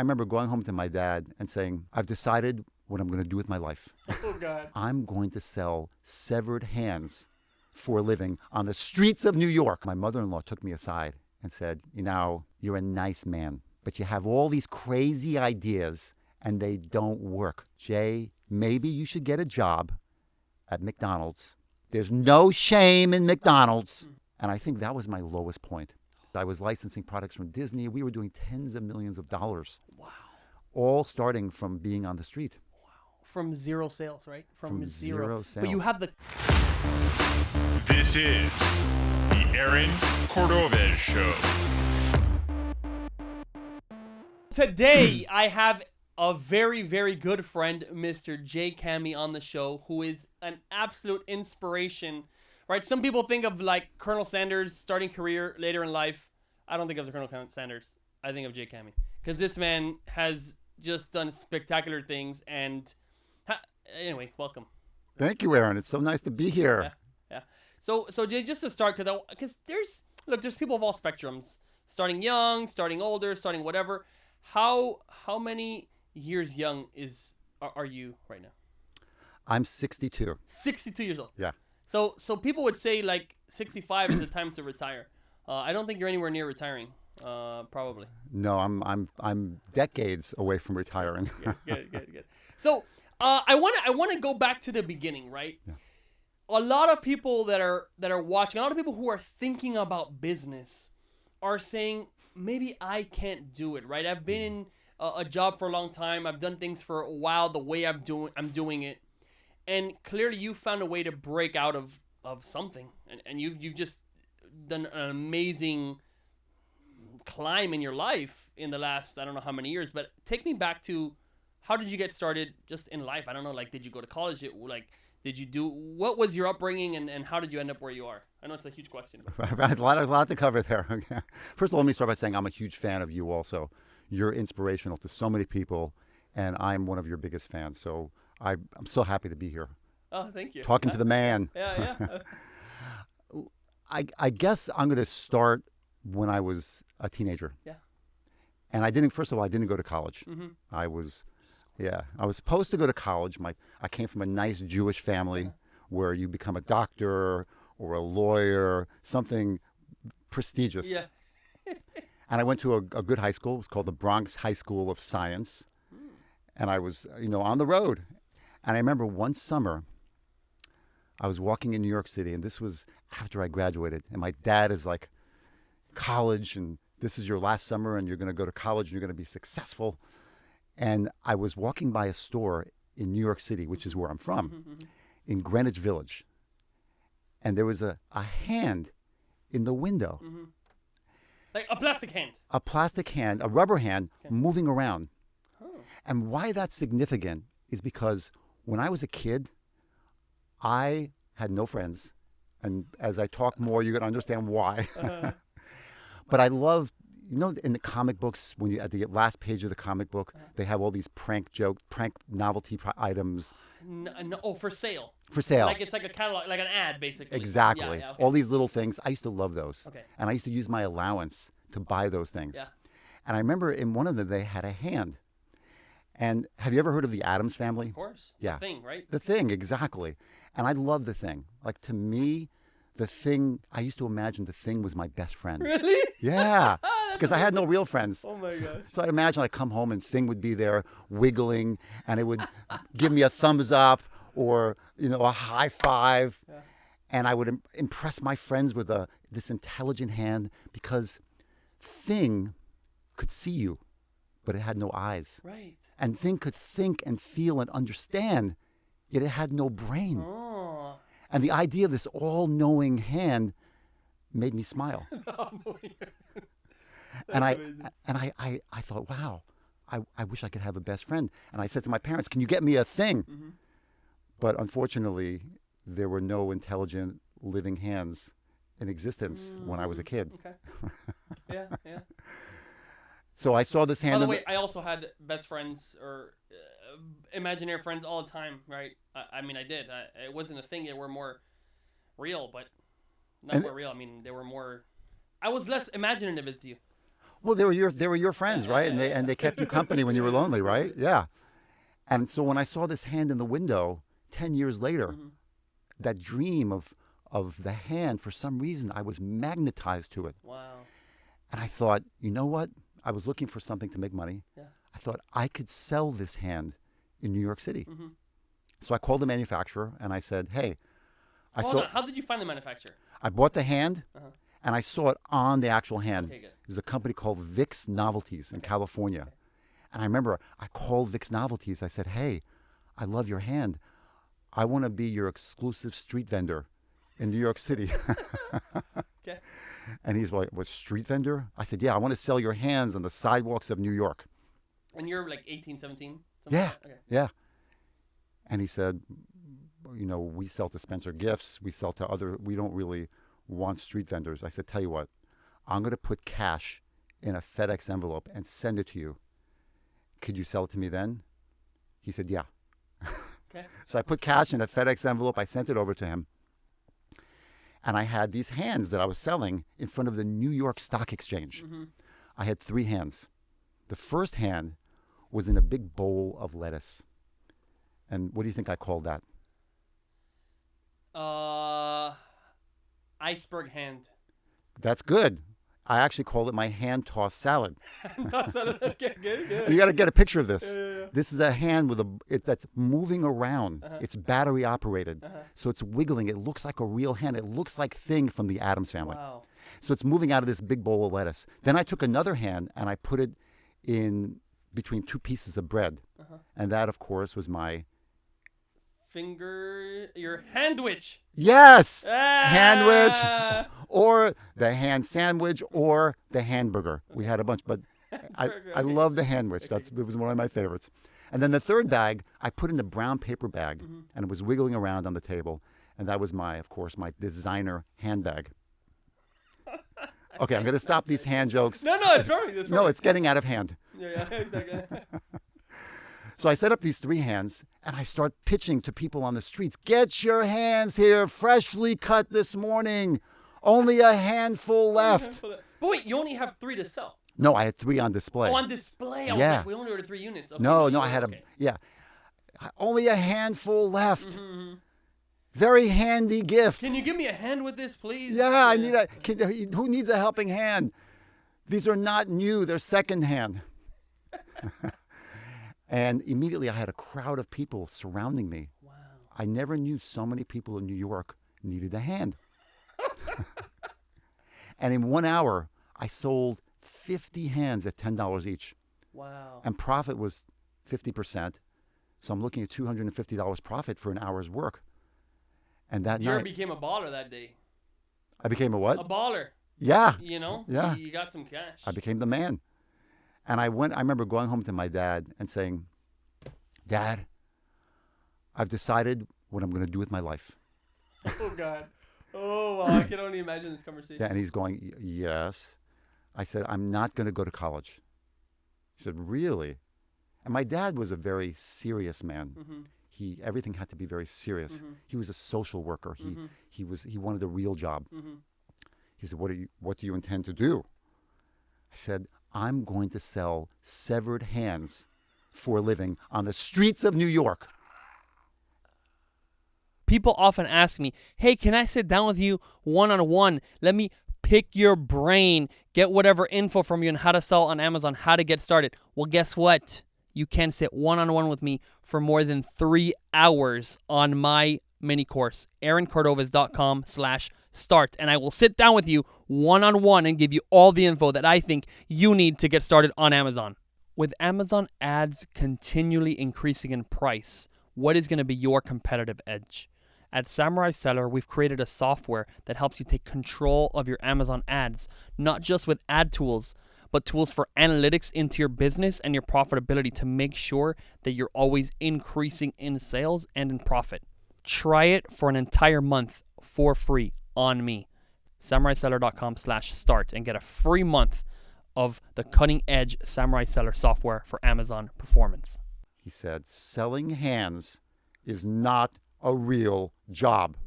remember going home to my dad and saying, I've decided what I'm going to do with my life. Oh, God. I'm going to sell severed hands for a living on the streets of New York. My mother-in-law took me aside and said, you're a nice man, but you have all these crazy ideas and they don't work. Jay, maybe you should get a job at McDonald's. There's no shame in McDonald's. And I think that was my lowest point. I was licensing products from Disney. We were doing tens of millions of dollars. Wow. All starting from being on the street. Wow. From zero sales, right? From zero sales. But you had the... This is the Aaron Cordovez Show. Today, I have a very, very good friend, Mr. Jay Kamhi, on the show, who is an absolute inspiration, right? Some people think of like Colonel Sanders starting career later in life. I don't think of the Colonel Sanders. I think of Jay Kamhi, because this man has just done spectacular things. And anyway, welcome. Thank you, Aaron. It's so nice to be here. Yeah. So Jay, just to start, because there's people of all spectrums, starting young, starting older, starting whatever. How many years young are you right now? I'm 62. 62 years old. Yeah. So people would say like 65 is the time to retire. I don't think you're anywhere near retiring. Probably. No, I'm decades away from retiring. Good. So I want to go back to the beginning, right? Yeah. A lot of people that are watching, a lot of people who are thinking about business are saying, maybe I can't do it, right? I've been in a job for a long time. I've done things for a while the way I'm doing it. And clearly you found a way to break out of something. And you've just done an amazing climb in your life in the last, I don't know how many years, but take me back to, how did you get started just in life? I don't know, like, did you go to college? What was your upbringing, and how did you end up where you are? I know it's a huge question. A lot to cover there. First of all, let me start by saying I'm a huge fan of you also. You're inspirational to so many people, and I'm one of your biggest fans. So I'm so happy to be here. Oh, thank you. Talking to the man. Yeah. I guess I'm going to start when I was a teenager. Yeah. And I didn't go to college. Mm-hmm. I was supposed to go to college. I came from a nice Jewish family where you become a doctor or a lawyer, something prestigious. Yeah. And I went to a good high school. It was called the Bronx High School of Science. And I was, on the road. And I remember one summer, I was walking in New York City, and this was after I graduated. And my dad is like, college, and this is your last summer, and you're going to go to college, and you're going to be successful. And I was walking by a store in New York City, which is where I'm from, in Greenwich Village. And there was a hand in the window. Mm-hmm. Like a plastic hand. A plastic hand, a rubber hand, moving around. Oh. And why that's significant is because when I was a kid, I had no friends. And as I talk more, you're going to understand why. But I loved, in the comic books, when you at the last page of the comic book, they have all these prank novelty items. No, for sale. For sale. Like it's like a catalog, like an ad, basically. Exactly. Yeah, okay. All these little things. I used to love those. Okay. And I used to use my allowance to buy those things. Yeah. And I remember in one of them, they had a hand. And have you ever heard of the Addams Family? Of course. Yeah. The Thing, right? The Thing, exactly. And I love The Thing. Like, to me, The Thing, I used to imagine The Thing was my best friend. Really? Yeah. Because I had no real friends. Oh my gosh. So I'd imagine I'd come home and Thing would be there wiggling, and it would give me a thumbs up or, a high five. Yeah. And I would impress my friends with this intelligent hand, because Thing could see you, but it had no eyes. Right. And Thing could think and feel and understand, yet it had no brain. Oh. And the idea of this all-knowing hand made me smile. And I thought, wow, I wish I could have a best friend. And I said to my parents, can you get me a Thing? Mm-hmm. But unfortunately, there were no intelligent living hands in existence when I was a kid. Okay. Yeah. So I saw this hand. By the way, I also had best friends or imaginary friends all the time, right? I mean, I did. It wasn't a thing. They were more real, but not more real. I mean, they were more... I was less imaginative as you. Well, they were your friends, right? And they kept you company when you were lonely, right? Yeah. And so when I saw this hand in the window 10 years later, that dream of the hand, for some reason, I was magnetized to it. Wow. And I thought, you know what? I was looking for something to make money. Yeah. I thought I could sell this hand in New York City. Mm-hmm. So I called the manufacturer and I said, hey, Hold on. How did you find the manufacturer? I bought the hand and I saw it on the actual hand. Okay, good. It was a company called Vic's Novelties in California. Okay. And I remember I called Vic's Novelties. I said, hey, I love your hand. I want to be your exclusive street vendor in New York City. Okay. And he's like, what, street vendor? I said, yeah, I want to sell your hands on the sidewalks of New York. And you're like 18, 17? Yeah, Like that? Okay. yeah. And he said, you know, we sell to Spencer Gifts. We sell to we don't really want street vendors. I said, tell you what, I'm going to put cash in a FedEx envelope and send it to you. Could you sell it to me then? He said, yeah. Okay. So I put cash in a FedEx envelope. I sent it over to him. And I had these hands that I was selling in front of the New York Stock Exchange. Mm-hmm. I had 3 hands. The first hand was in a big bowl of lettuce. And what do you think I called that? Iceberg hand. That's good. I actually called it my hand tossed salad. Okay, good. You got to get a picture of this. Yeah. This is a hand with that's moving around. Uh-huh. It's battery operated. Uh-huh. So it's wiggling. It looks like a real hand. It looks like Thing from the Addams Family. Wow. So it's moving out of this big bowl of lettuce. Then I took another hand and I put it in between 2 pieces of bread. Uh-huh. And that, of course, was my... Your handwich. Yes! Ah! Handwich, or the hand sandwich, or the hamburger. We had a bunch, but I Okay. love the handwich. It was one of my favorites. And then the third bag, I put in the brown paper bag, and it was wiggling around on the table. And that was of course, my designer handbag. Okay, I'm going to stop these hand jokes. No, it's perfect. No, it's getting out of hand. Yeah, exactly. So I set up these 3 hands, and I start pitching to people on the streets. Get your hands here, freshly cut this morning. Only a handful left. But wait, you only have 3 to sell. No, I had 3 on display. Oh, on display. I was Yeah. like, we only ordered 3 units. Okay, No, you I had okay. only a handful left. Mm-hmm. Very handy gift. Can you give me a hand with this, please? Yeah, I need who needs a helping hand? These are not new, they're secondhand. And immediately I had a crowd of people surrounding me. Wow. I never knew so many people in New York needed a hand. And in 1 hour, I sold 50 hands at $10 each. Wow. And profit was 50%. So I'm looking at $250 profit for an hour's work. And that You night, became a baller that day. I became a what? A baller. Yeah. You know? Yeah. You got some cash. I became the man. And I remember going home to my dad and saying, Dad, I've decided what I'm going to do with my life. Oh, God. Oh, wow. I can only imagine this conversation. Yeah, and he's going, yes. I said, I'm not going to go to college. He said, really? And my dad was a very serious man. Mm-hmm. Everything had to be very serious. Mm-hmm. He was a social worker. Mm-hmm. He wanted a real job. Mm-hmm. He said, what do you intend to do? I said, I'm going to sell severed hands for a living on the streets of New York. People often ask me, hey, can I sit down with you one-on-one? Let me pick your brain, get whatever info from you on how to sell on Amazon, how to get started. Well, guess what? You can sit one-on-one with me for more than 3 hours on my mini course, aaroncordovez.com/start. And I will sit down with you one-on-one and give you all the info that I think you need to get started on Amazon. With Amazon ads continually increasing in price, what is going to be your competitive edge? At Samurai Seller, we've created a software that helps you take control of your Amazon ads, not just with ad tools, but tools for analytics into your business and your profitability to make sure that you're always increasing in sales and in profit. Try it for an entire month for free on me. SamuraiSeller.com/start and get a free month of the cutting edge Samurai Seller software for Amazon performance. He said, selling hands is not a real job.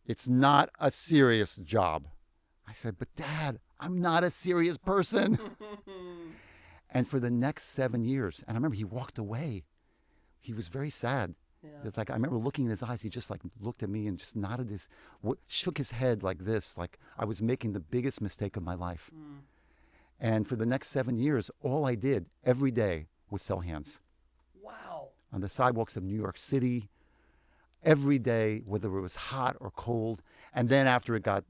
It's not a serious job. I said, but Dad, I'm not a serious person. And for the next 7 years, and I remember he walked away. He was very sad. Yeah. It's like I remember looking in his eyes. He just like looked at me and just nodded his, shook his head like this, like I was making the biggest mistake of my life. And for the next 7 years, all I did every day was sell hands Wow. on the sidewalks of New York City, every day, whether it was hot or cold. And then after it got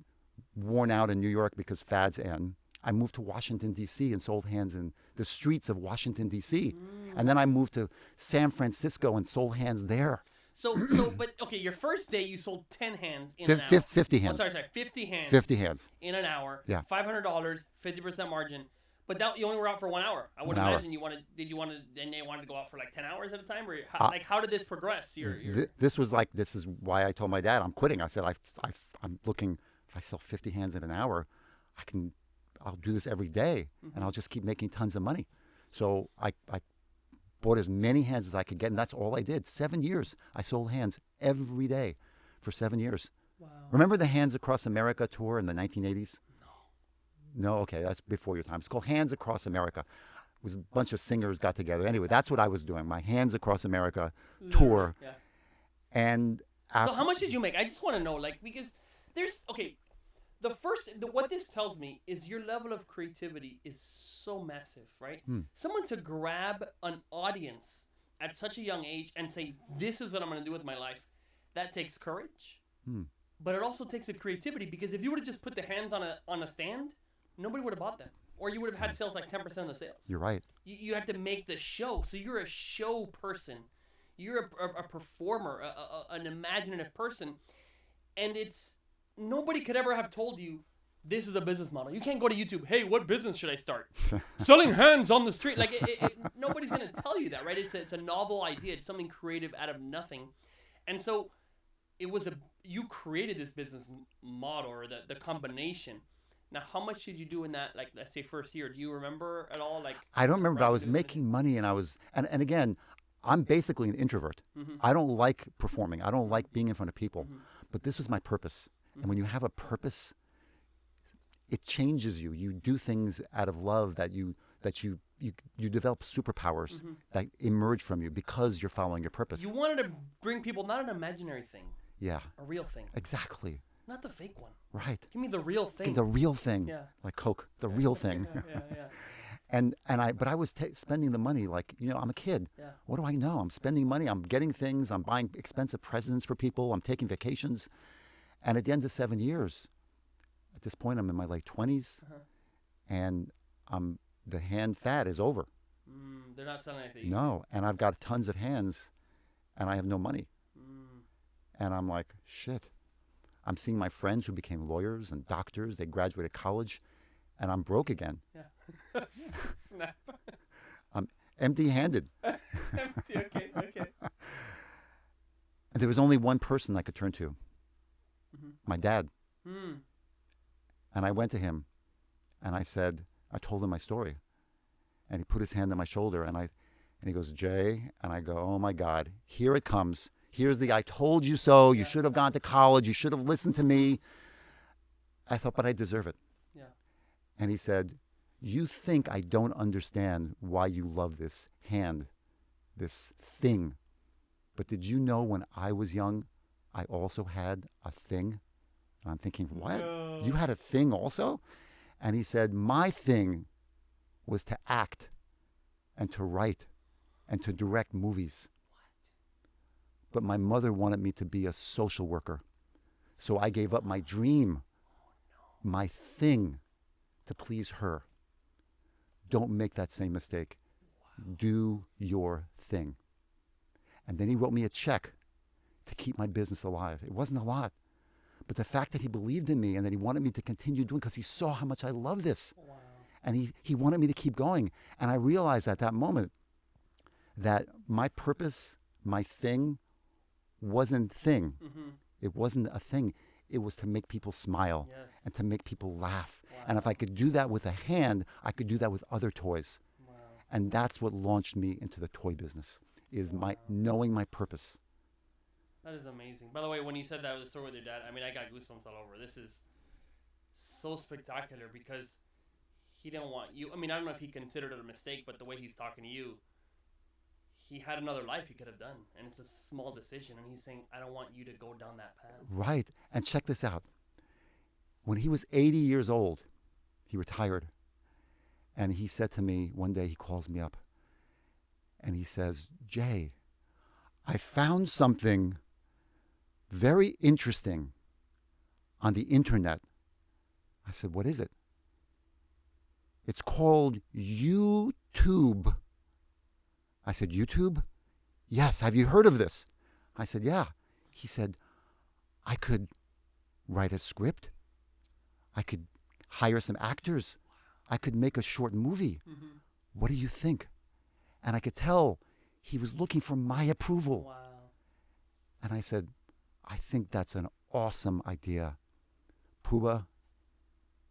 worn out in New York because fads end, I moved to Washington, D.C. and sold hands in the streets of Washington, D.C. And then I moved to San Francisco and sold hands there. But okay, your first day you sold 10 hands in an hour. 50 hands. Oh, sorry, 50 hands. 50 hands. In an hour. Yeah. $500, 50% margin. But that you only were out for 1 hour. I would 1 hour. imagine you wanted to go out for like 10 hours at a time, or how did this progress? This is why I told my dad I'm quitting. I said I'm looking, if I sell 50 hands in an hour, I'll do this every day, and I'll just keep making tons of money. So I bought as many hands as I could get, and that's all I did. 7 years, I sold hands every day for 7 years. Wow. Remember the Hands Across America tour in the 1980s? No, okay, that's before your time. It's called Hands Across America. It was a bunch of singers got together. Anyway, that's what I was doing, my Hands Across America tour. Yeah. And after, So how much did you make? I just want to know, because what this tells me is your level of creativity is so massive, right? Someone to grab an audience at such a young age and say, this is what I'm going to do with my life, that takes courage. But it also takes a creativity, because if you would have just put the hands on a stand, nobody would have bought them. Or you would have had sales like 10% of the sales. You're right. You had to make the show. So you're a show person. You're a performer, an imaginative person. And nobody could ever have told you, this is a business model. You can't go to YouTube, hey, what business should I start? Selling hands on the street. Like, nobody's going to tell you that, right? It's a novel idea. It's something creative out of nothing. And so you created this business model, or the combination. Now, how much did you do in that, like, let's say, first year? Do you remember at all? Like, I don't remember, but I was making money, and and again, I'm basically an introvert. I don't like performing. I don't like being in front of people. But this was my purpose. And when you have a purpose, it changes you. You do things out of love that you develop superpowers that emerge from you because you're following your purpose. You wanted to bring people, not an imaginary thing. Yeah. A real thing. Exactly. Not the fake one. Right. Give me the real thing. The real thing. Yeah. Like Coke. The real thing. Yeah. But I was spending the money like, I'm a kid. Yeah. What do I know? I'm spending money. I'm getting things. I'm buying expensive presents for people. I'm taking vacations. And at the end of 7 years, at this point, I'm in my late 20s, and the hand fad is over. They're not selling anything. No, and I've got tons of hands, and I have no money. And I'm like, shit. I'm seeing my friends who became lawyers and doctors. They graduated college, and I'm broke again. Yeah. Snap. I'm empty-handed. Empty. Okay. And there was only one person I could turn to, my dad. And I went to him, and I told him my story. And he put his hand on my shoulder, and he goes, Jay, and I go, oh my God, here it comes. Here's the I told you so. You should have gone to college. You should have listened to me. I thought, but I deserve it. Yeah. And he said, you think I don't understand why you love this hand, this thing. But did you know when I was young, I also had a thing? And I'm thinking, what? No. You had a thing also? And he said, my thing was to act and to write and to direct movies. But my mother wanted me to be a social worker. So I gave up my dream, my thing, to please her. Don't make that same mistake. Do your thing. And then he wrote me a check to keep my business alive. It wasn't a lot. But the fact that he believed in me and that he wanted me to continue doing, because he saw how much I love this. Wow. And he wanted me to keep going. And I realized at that moment that my purpose, my thing, wasn't thing. It wasn't a thing. It was to make people smile and to make people laugh. Wow. And if I could do that with a hand, I could do that with other toys. Wow. And that's what launched me into the toy business, is my knowing my purpose. That is amazing. By the way, when you said that with the story with your dad, I mean, I got goosebumps all over. so spectacular because he didn't want you. I mean, I don't know if he considered it a mistake, but the way he's talking to you, he had another life he could have done, and it's a small decision, and he's saying, I don't want you to go down that path. Right. And check this out. When he was 80 years old, he retired. And he said to me, one day he calls me up, and he says, Jay, I found something very interesting on the internet. I said, what is it? It's called YouTube. I said, YouTube? Yes. Have you heard of this? I said, yeah. He said, I could write a script. I could hire some actors. I could make a short movie. Mm-hmm. What do you think? And I could tell he was looking for my approval. Wow. And I said, I think that's an awesome idea. Puba,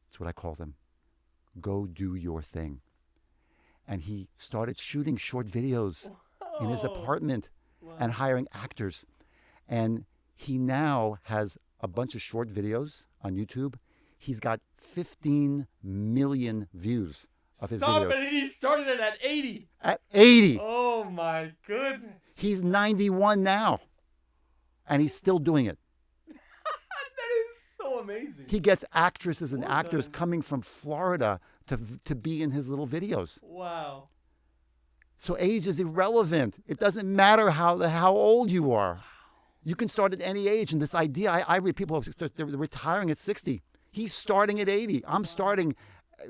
that's what I called him. Go do your thing. And he started shooting short videos in his apartment and hiring actors. And he now has a bunch of short videos on YouTube. He's got 15 million views of his videos. Stop it! And he started it at 80. At 80. Oh my goodness. He's 91 now. And he's still doing it. That is so amazing. He gets actresses and actors coming from Florida to be in his little videos. Wow. So age is irrelevant. It doesn't matter how old you are. You can start at any age. And this idea, I read people, they're retiring at 60. He's starting at 80. I'm starting,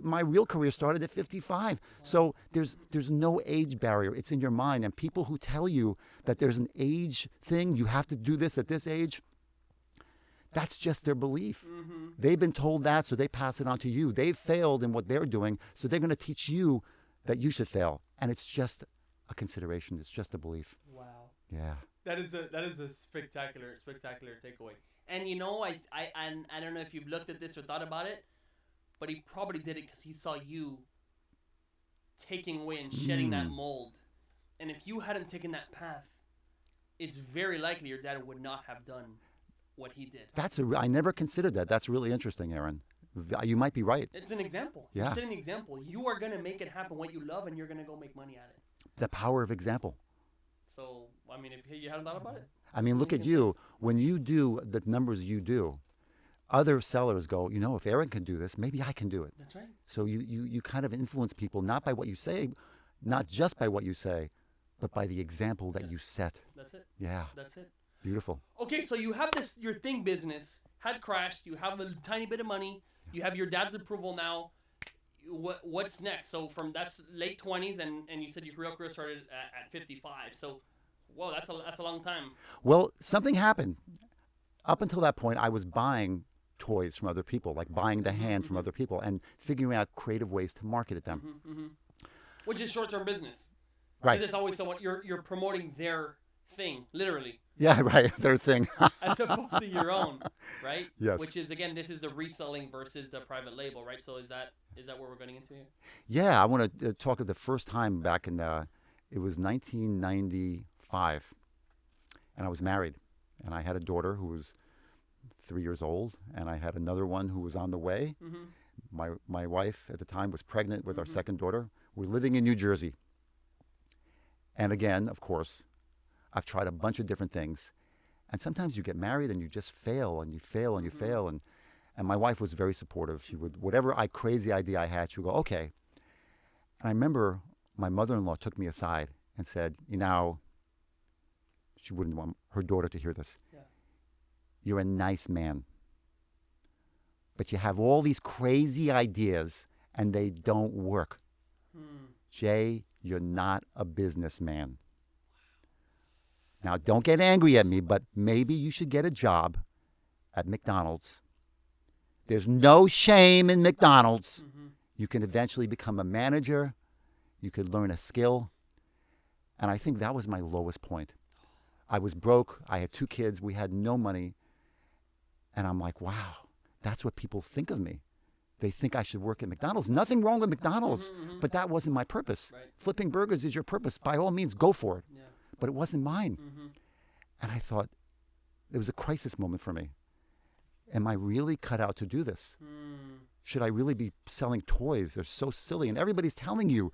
my real career started at 55. So there's no age barrier. It's in your mind. And people who tell you that there's an age thing, you have to do this at this age, that's just their belief. Mm-hmm. They've been told that, so they pass it on to you. They've failed in what they're doing, so they're going to teach you that you should fail. And it's just a consideration. It's just a belief. Wow. Yeah. That is a spectacular takeaway. And you know, I don't know if you've looked at this or thought about it, but he probably did it because he saw you taking away and shedding that mold. And if you hadn't taken that path, it's very likely your dad would not have done what he did. I never considered that. That's really interesting, Aaron. You might be right. It's an example. Yeah. You're setting an example. You are going to make it happen what you love, and you're going to go make money at it. The power of example. So, I mean, if you hadn't thought about it. I mean, look at you. When you do the numbers you do, other sellers go, you know, if Aaron can do this, maybe I can do it. That's right. So you kind of influence people, not by what you say, not just by what you say, but by the example that you set. That's it. Yeah. That's it. Beautiful. Okay, so you have your thing business had crashed. You have a tiny bit of money. You have your dad's approval now. What's next? So that's late 20s, and you said your real career started at 55. So, whoa, that's a long time. Well, something happened. Up until that point, I was buying toys from other people, like buying the hand from other people, and figuring out creative ways to market at them. Which is short-term business. Right. Because it's always someone you're promoting their thing, literally. Yeah, right. Their thing. As opposed to your own, right? Yes. Which is, again, this is the reselling versus the private label, right? So is that what we're getting into here? Yeah, I want to talk of the first time back in, it was 1995, and I was married, and I had a daughter who was 3 years old, and I had another one who was on the way. Mm-hmm. My wife at the time was pregnant with our second daughter. We're living in New Jersey. And again, of course, I've tried a bunch of different things. And sometimes you get married and you just fail and you fail and you fail. And my wife was very supportive. She would, whatever crazy idea I had, she would go, okay. And I remember my mother-in-law took me aside and said, you know, she wouldn't want her daughter to hear this. Yeah. You're a nice man. But you have all these crazy ideas and they don't work. Jay, you're not a businessman. Now, don't get angry at me, but maybe you should get a job at McDonald's. There's no shame in McDonald's. You can eventually become a manager. You could learn a skill. And I think that was my lowest point. I was broke. I had 2 kids. We had no money. And I'm like, wow, that's what people think of me. They think I should work at McDonald's. Nothing wrong with McDonald's, but that wasn't my purpose. Right. Flipping burgers is your purpose. By all means, go for it. Yeah. But it wasn't mine. And I thought, it was a crisis moment for me. am I really cut out to do this? Should I really be selling toys? They're so silly. And everybody's telling you,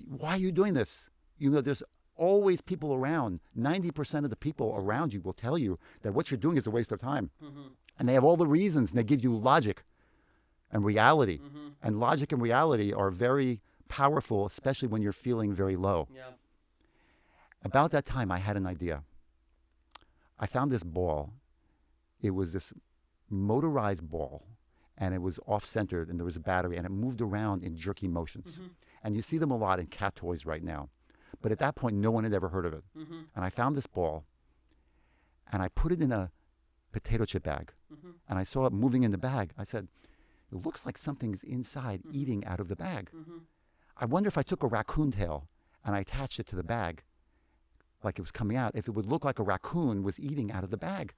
why are you doing this? You know, there's always people around. 90% of the people around you will tell you that what you're doing is a waste of time. And they have all the reasons, and they give you logic and reality. And logic and reality are very powerful, especially when you're feeling very low. Yeah. About that time, I had an idea. I found this ball. It was this motorized ball, and it was off-centered, and there was a battery, and it moved around in jerky motions. And you see them a lot in cat toys right now. But at that point, no one had ever heard of it. And I found this ball, and I put it in a potato chip bag. And I saw it moving in the bag. I said, it looks like something's inside eating out of the bag. I wonder if I took a raccoon tail and I attached it to the bag, like it was coming out, if it would look like a raccoon was eating out of the bag.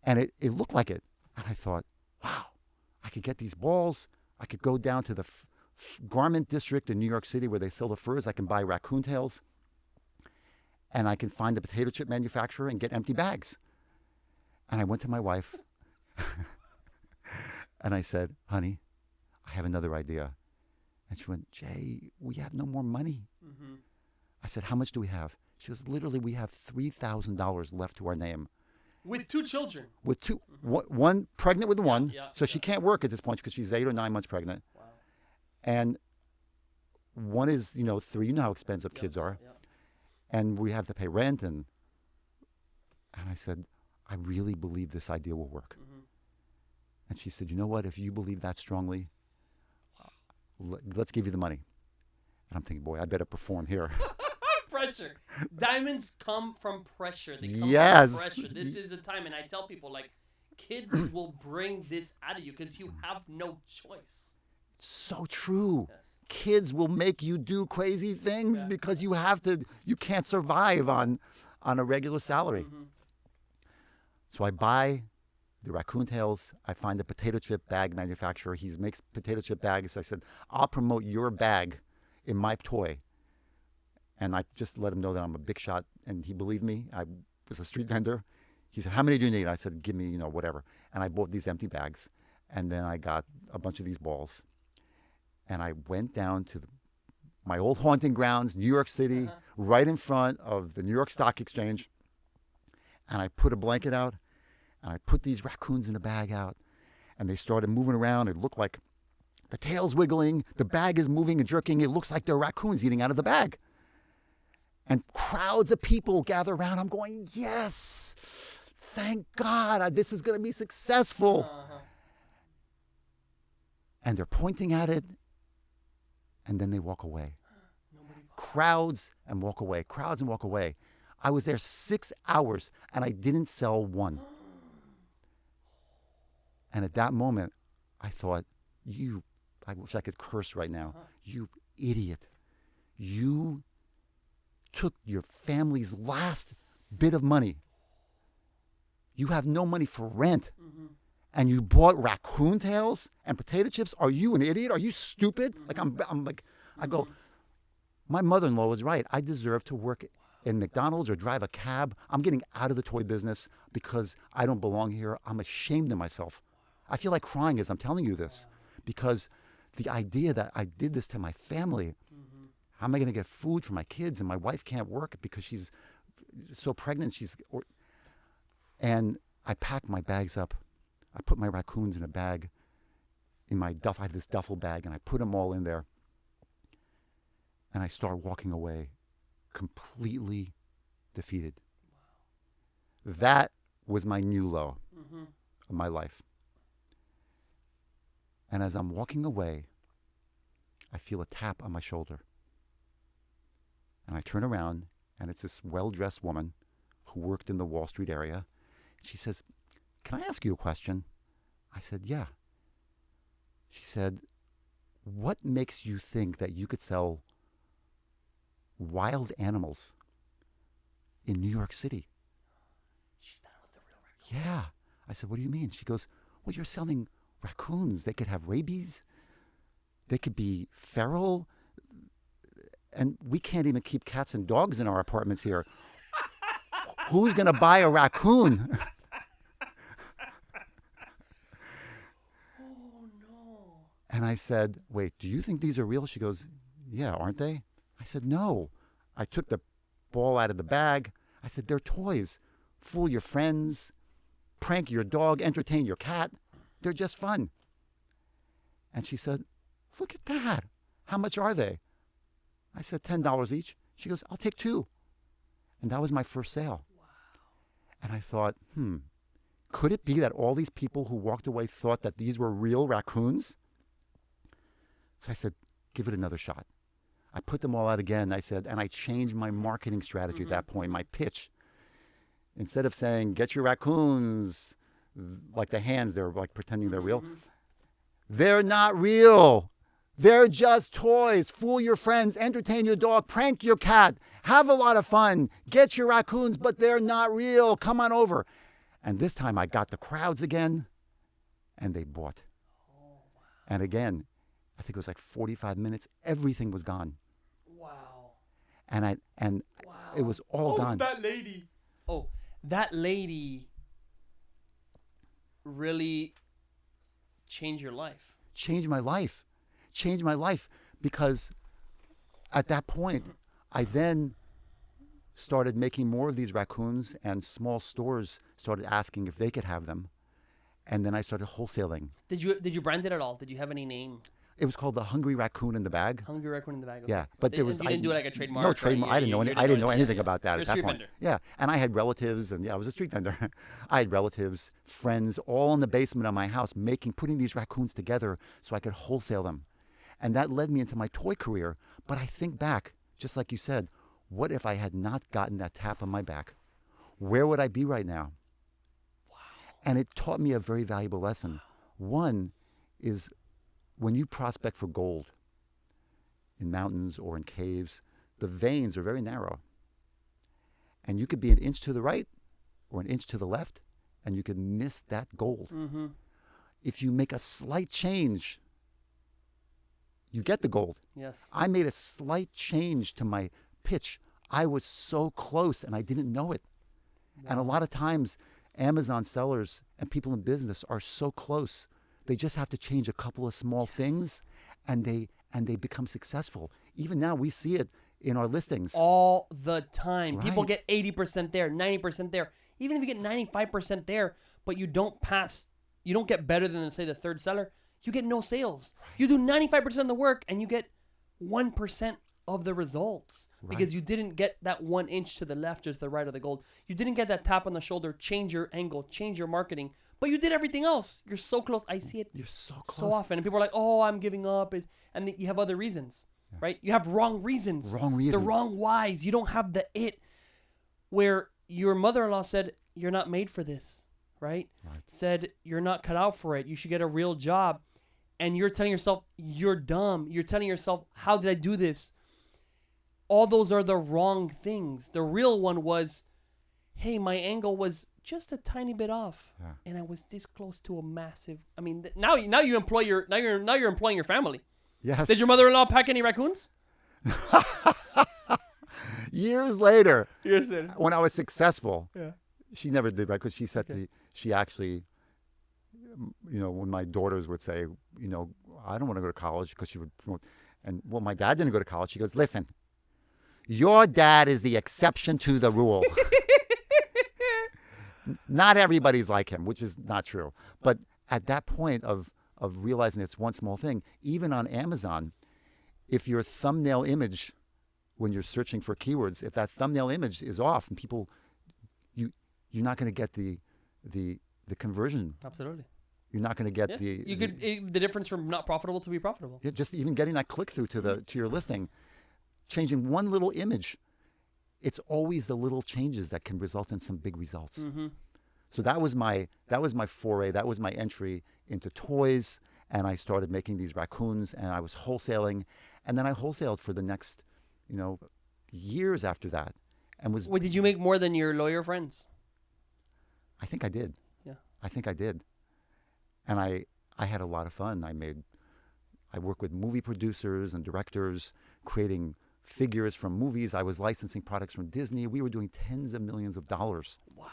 And it looked like it. And I thought, wow, I could get these balls. I could go down to the garment district in New York City where they sell the furs. I can buy raccoon tails. And I can find the potato chip manufacturer and get empty bags. And I went to my wife and I said, honey, I have another idea. And she went, Jay, we have no more money. I said, how much do we have? She goes, literally, we have $3,000 left to our name. With 2 children. With two, one pregnant with one, Yeah, so she can't work at this point because she's 8 or 9 months pregnant. Wow. And one is, 3. You know how expensive kids are. And we have to pay rent. And I said, I really believe this idea will work. And she said, you know what? If you believe that strongly, let's give you the money. And I'm thinking, boy, I better perform here. Pressure. Diamonds come from pressure. They come Yes. from pressure. This is a time, and I tell people, like, kids will bring this out of you because you have no choice. So true. Yes. Kids will make you do crazy things because you can't survive on a regular salary. So I buy the raccoon tails. I find a potato chip bag manufacturer. He makes potato chip bags. I said, I'll promote your bag in my toy. And I just let him know that I'm a big shot. And he believed me. I was a street vendor. He said, how many do you need? I said, give me, whatever. And I bought these empty bags. And then I got a bunch of these balls. And I went down to my old haunting grounds, New York City, right in front of the New York Stock Exchange. And I put a blanket out. And I put these raccoons in a bag out. And they started moving around. It looked like the tail's wiggling. The bag is moving and jerking. It looks like there are raccoons eating out of the bag. And crowds of people gather around. I'm going, yes, thank God, this is going to be successful. And they're pointing at it, and then they walk away. Crowds and walk away, crowds and walk away. I was there 6 hours, and I didn't sell one. And at that moment, I thought, I wish I could curse right now. You idiot. You took your family's last bit of money. You have no money for rent. And you bought raccoon tails and potato chips? Are you an idiot? Are you stupid? Like I go, my mother-in-law was right. I deserve to work in McDonald's or drive a cab. I'm getting out of the toy business because I don't belong here. I'm ashamed of myself. I feel like crying as I'm telling you this because the idea that I did this to my family, how am I going to get food for my kids? And my wife can't work because she's so pregnant. And I packed my bags up. I put my raccoons in a bag in my I have this duffel bag, and I put them all in there. And I start walking away completely defeated. That was my new low of my life. And as I'm walking away, I feel a tap on my shoulder. And I turn around, and it's this well-dressed woman who worked in the Wall Street area. She says, can I ask you a question? I said, yeah. She said, what makes you think that you could sell wild animals in New York City? She thought it was the real raccoon. Yeah. I said, what do you mean? She goes, well, you're selling raccoons. They could have rabies. They could be feral. And we can't even keep cats and dogs in our apartments here. Who's going to buy a raccoon? And I said, wait, do you think these are real? She goes, yeah, aren't they? I said, no. I took the ball out of the bag. I said, they're toys. Fool your friends, prank your dog, entertain your cat. They're just fun. And she said, look at that. How much are they? I said, $10 each. She goes, I'll take 2. And that was my first sale. Wow. And I thought, could it be that all these people who walked away thought that these were real raccoons? So I said, give it another shot. I put them all out again. I said, and I changed my marketing strategy at that point, my pitch. Instead of saying, get your raccoons, like the hands, they're like pretending they're real. They're not real. They're just toys. Fool your friends, entertain your dog, prank your cat, have a lot of fun, get your raccoons, but they're not real. Come on over. And this time I got the crowds again, and they bought. Oh, wow. And again, I think it was like 45 minutes, everything was gone. Wow. And Wow. it was all gone. That lady. Oh, that lady really changed your life. Changed my life. Changed my life because at that point, I then started making more of these raccoons, and small stores started asking if they could have them. And then I started wholesaling. Did you brand it at all? Did you have any name? It was called the Hungry Raccoon in the Bag. Hungry Raccoon in the Bag. Okay. Yeah, but there was You didn't do like a trademark. no trademark. I didn't know anything about that You're at a that street point. vendor. Yeah, and I had relatives, and I was a street vendor. I had relatives, friends, all in the basement of my house, putting these raccoons together so I could wholesale them, and that led me into my toy career. But I think back, just like you said, what if I had not gotten that tap on my back? Where would I be right now? Wow! And it taught me a very valuable lesson. One is, when you prospect for gold in mountains or in caves, the veins are very narrow. And you could be an inch to the right or an inch to the left, and you could miss that gold. Mm-hmm. If you make a slight change, you get the gold. Yes. I made a slight change to my pitch. I was so close, and I didn't know it. Wow. And a lot of times, Amazon sellers and people in business are so close. They just have to change a couple of small things, and they become successful. Even now, we see it in our listings. All the time. Right. People get 80% there, 90% there. Even if you get 95% there, but you don't get better than, say, the third seller, you get no sales. Right. You do 95% of the work, and you get 1% of the results. Right. Because you didn't get that 1 inch to the left or to the right of the gold. You didn't get that tap on the shoulder, change your angle, change your marketing. But you did everything else. You're so close. I see it. You're so close. So often. And people are like, oh, I'm giving up. And you have other reasons, right? You have wrong reasons. Wrong reasons. The wrong whys. You don't have the it. Where your mother-in-law said, you're not made for this, right? Said, you're not cut out for it. You should get a real job. And you're telling yourself, you're dumb. You're telling yourself, how did I do this? All those are the wrong things. The real one was, hey, my angle was just a tiny bit off, and I was this close to a massive. I mean, now you employ your you're employing your family. Yes. Did your mother-in-law pack any raccoons? Years later, Years later, when I was successful, yeah, she never did, right? Because she said she actually, when my daughters would say, I don't want to go to college, because she would promote, and well, my dad didn't go to college. She goes, listen, your dad is the exception to the rule. Not everybody's like him, which is not true. But at that point of realizing it's one small thing, even on Amazon, if your thumbnail image, when you're searching for keywords, if that thumbnail image is off, and people, you're not going to get the conversion. Absolutely. You're not going to get the difference from not profitable to be profitable. Yeah, just even getting that click through to your listing, changing one little image. It's always the little changes that can result in some big results. Mm-hmm. So that was my foray. That was my entry into toys, and I started making these raccoons, and I was wholesaling, and then I wholesaled for the next, years after that, and was. Wait, did you make more than your lawyer friends? I think I did. Yeah. I think I did, and I had a lot of fun. I worked with movie producers and directors, creating figures from movies. I was licensing products from Disney. We were doing tens of millions of dollars. Wow.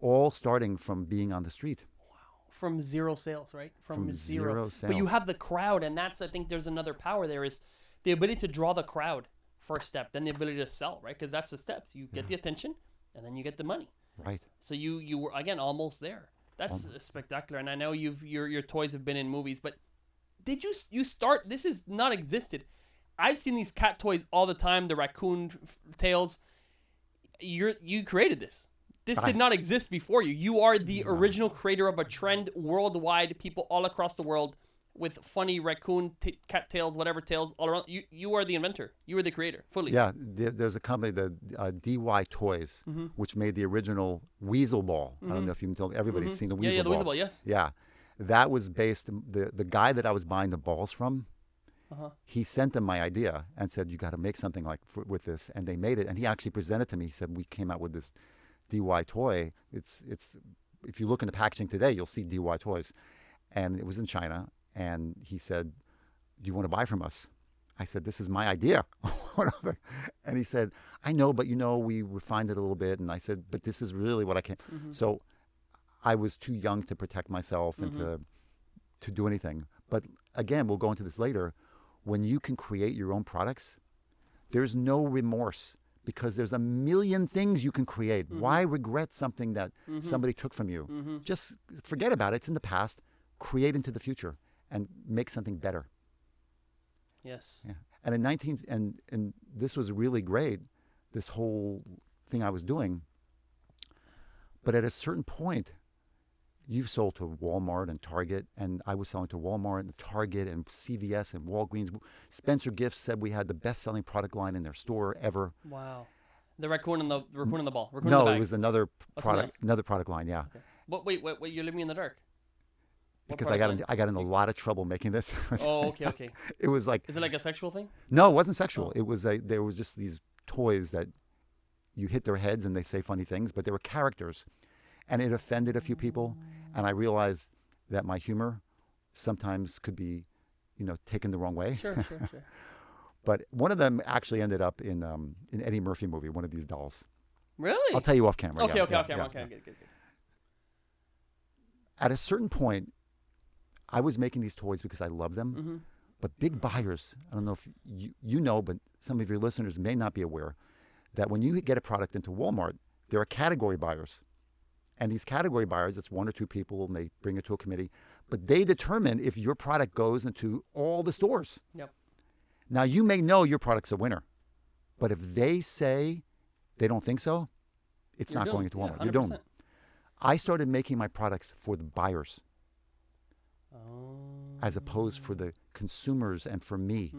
All starting from being on the street. Wow. from zero sales, right? From zero But you sales. have the crowd, and that's, I think there's another power there, is the ability to draw the crowd first step, then the ability to sell, right? Because that's the steps. You get the attention, and then you get the money. Right. So you were, again, almost there. That's spectacular. And I know your toys have been in movies, but did you start? This has not existed. I've seen these cat toys all the time. The raccoon tails. You created this. This did not exist before you. You are the original creator of a trend worldwide. People all across the world with funny raccoon, cat tails, whatever tails all around. You are the inventor. You are the creator, fully. Yeah, there's a company, the DY Toys, which made the original Weasel Ball. I don't know if you've told everybody's seen the Weasel Ball. Yeah, the Weasel Ball, yes. Yeah, that was based. The guy that I was buying the balls from, he sent them my idea and said, "You got to make something with this," and they made it. And he actually presented to me. He said, "We came out with this DY toy. It's if you look in the packaging today, you'll see DY Toys," and it was in China. And he said, "Do you want to buy from us?" I said, "This is my idea." And he said, "I know, but we refined it a little bit." And I said, "But this is really what I can." So I was too young to protect myself and to do anything. But again, we'll go into this later. When you can create your own products, there's no remorse because there's a million things you can create. Why regret something that somebody took from you? Just forget about it. It's in the past. Create into the future and make something better. Yes. Yeah. And and this was really great, this whole thing I was doing. But at a certain point, you've sold to Walmart and Target, and I was selling to Walmart and Target and CVS and Walgreens. Spencer Gifts said we had the best-selling product line in their store ever. Wow. The raccoon and the ball. Raccoon in No, the bag. it was another product, nice. another product line. Yeah. Okay. Wait, you're leaving me in the dark. What Because I product got in a lot of trouble making this. Oh, okay. It was like, Is it like a sexual thing? no, it wasn't sexual. Oh. It was there was just these toys that you hit their heads and they say funny things, but they were characters, and it offended a few people. And I realized that my humor sometimes could be, taken the wrong way. Sure. But one of them actually ended up in Eddie Murphy movie, one of these dolls. Really? I'll tell you off camera. Okay, Yeah, okay, yeah, off camera. yeah, Okay, yeah. good. At a certain point, I was making these toys because I love them. But big buyers, I don't know if you know, but some of your listeners may not be aware, that when you get a product into Walmart, there are category buyers. And these category buyers, it's one or two people, and they bring it to a committee. But they determine if your product goes into all the stores. Yep. Now, you may know your product's a winner. But if they say they don't think so, it's not going into Walmart. Yeah, You're doomed. I started making my products for the buyers. As opposed for the consumers and for me.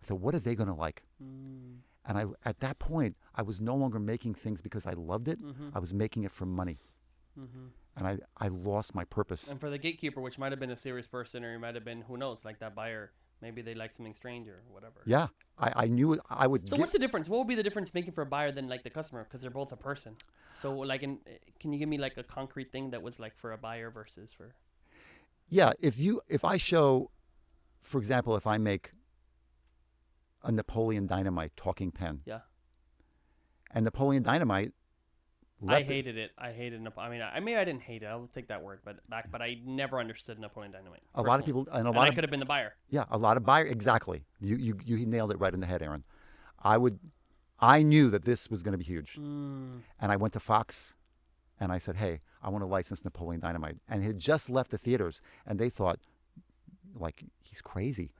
So what are they going to like? And at that point, I was no longer making things because I loved it. I was making it for money. And I lost my purpose. And for the gatekeeper, which might have been a serious person, or it might have been, who knows, like that buyer, maybe they like something strange or whatever. Yeah, I knew it. I would. So what's the difference? What would be the difference making for a buyer than like the customer? Because they're both a person. So like, can you give me like a concrete thing that was like for a buyer versus for? Yeah, if I show, for example, if I make a Napoleon Dynamite talking pen. Yeah. And Napoleon Dynamite. I hated it. I hated I mean, I didn't hate it. I'll take that word back. But I never understood Napoleon Dynamite. A lot of people, and I could have been the buyer. Yeah, a lot of buyers. Exactly. You nailed it right in the head, Aaron. I knew that this was going to be huge, and I went to Fox, and I said, "Hey, I want to license Napoleon Dynamite," and it had just left the theaters, and they thought, like, he's crazy.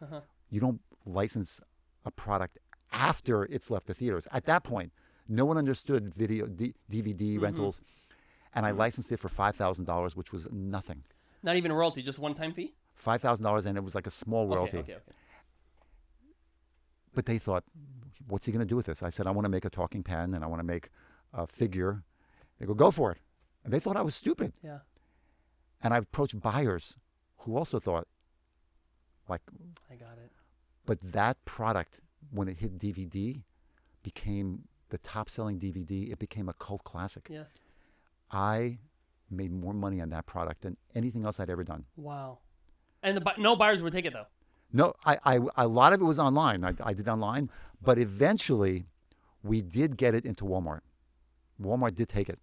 You don't license a product after it's left the theaters. At that point, no one understood video, DVD rentals, and I licensed it for $5,000, which was nothing. Not even a royalty, just one-time fee? $5,000, and it was like a small royalty. Okay. But they thought, what's he going to do with this? I said, I want to make a talking pen, and I want to make a figure. They go for it. And they thought I was stupid. Yeah. And I approached buyers who also thought, like... I got it. But that product, when it hit DVD, became the top-selling DVD. It became a cult classic. Yes. I made more money on that product than anything else I'd ever done. Wow. And no buyers would take it, though? No, a lot of it was online. I did online. But eventually, we did get it into Walmart. Walmart did take it.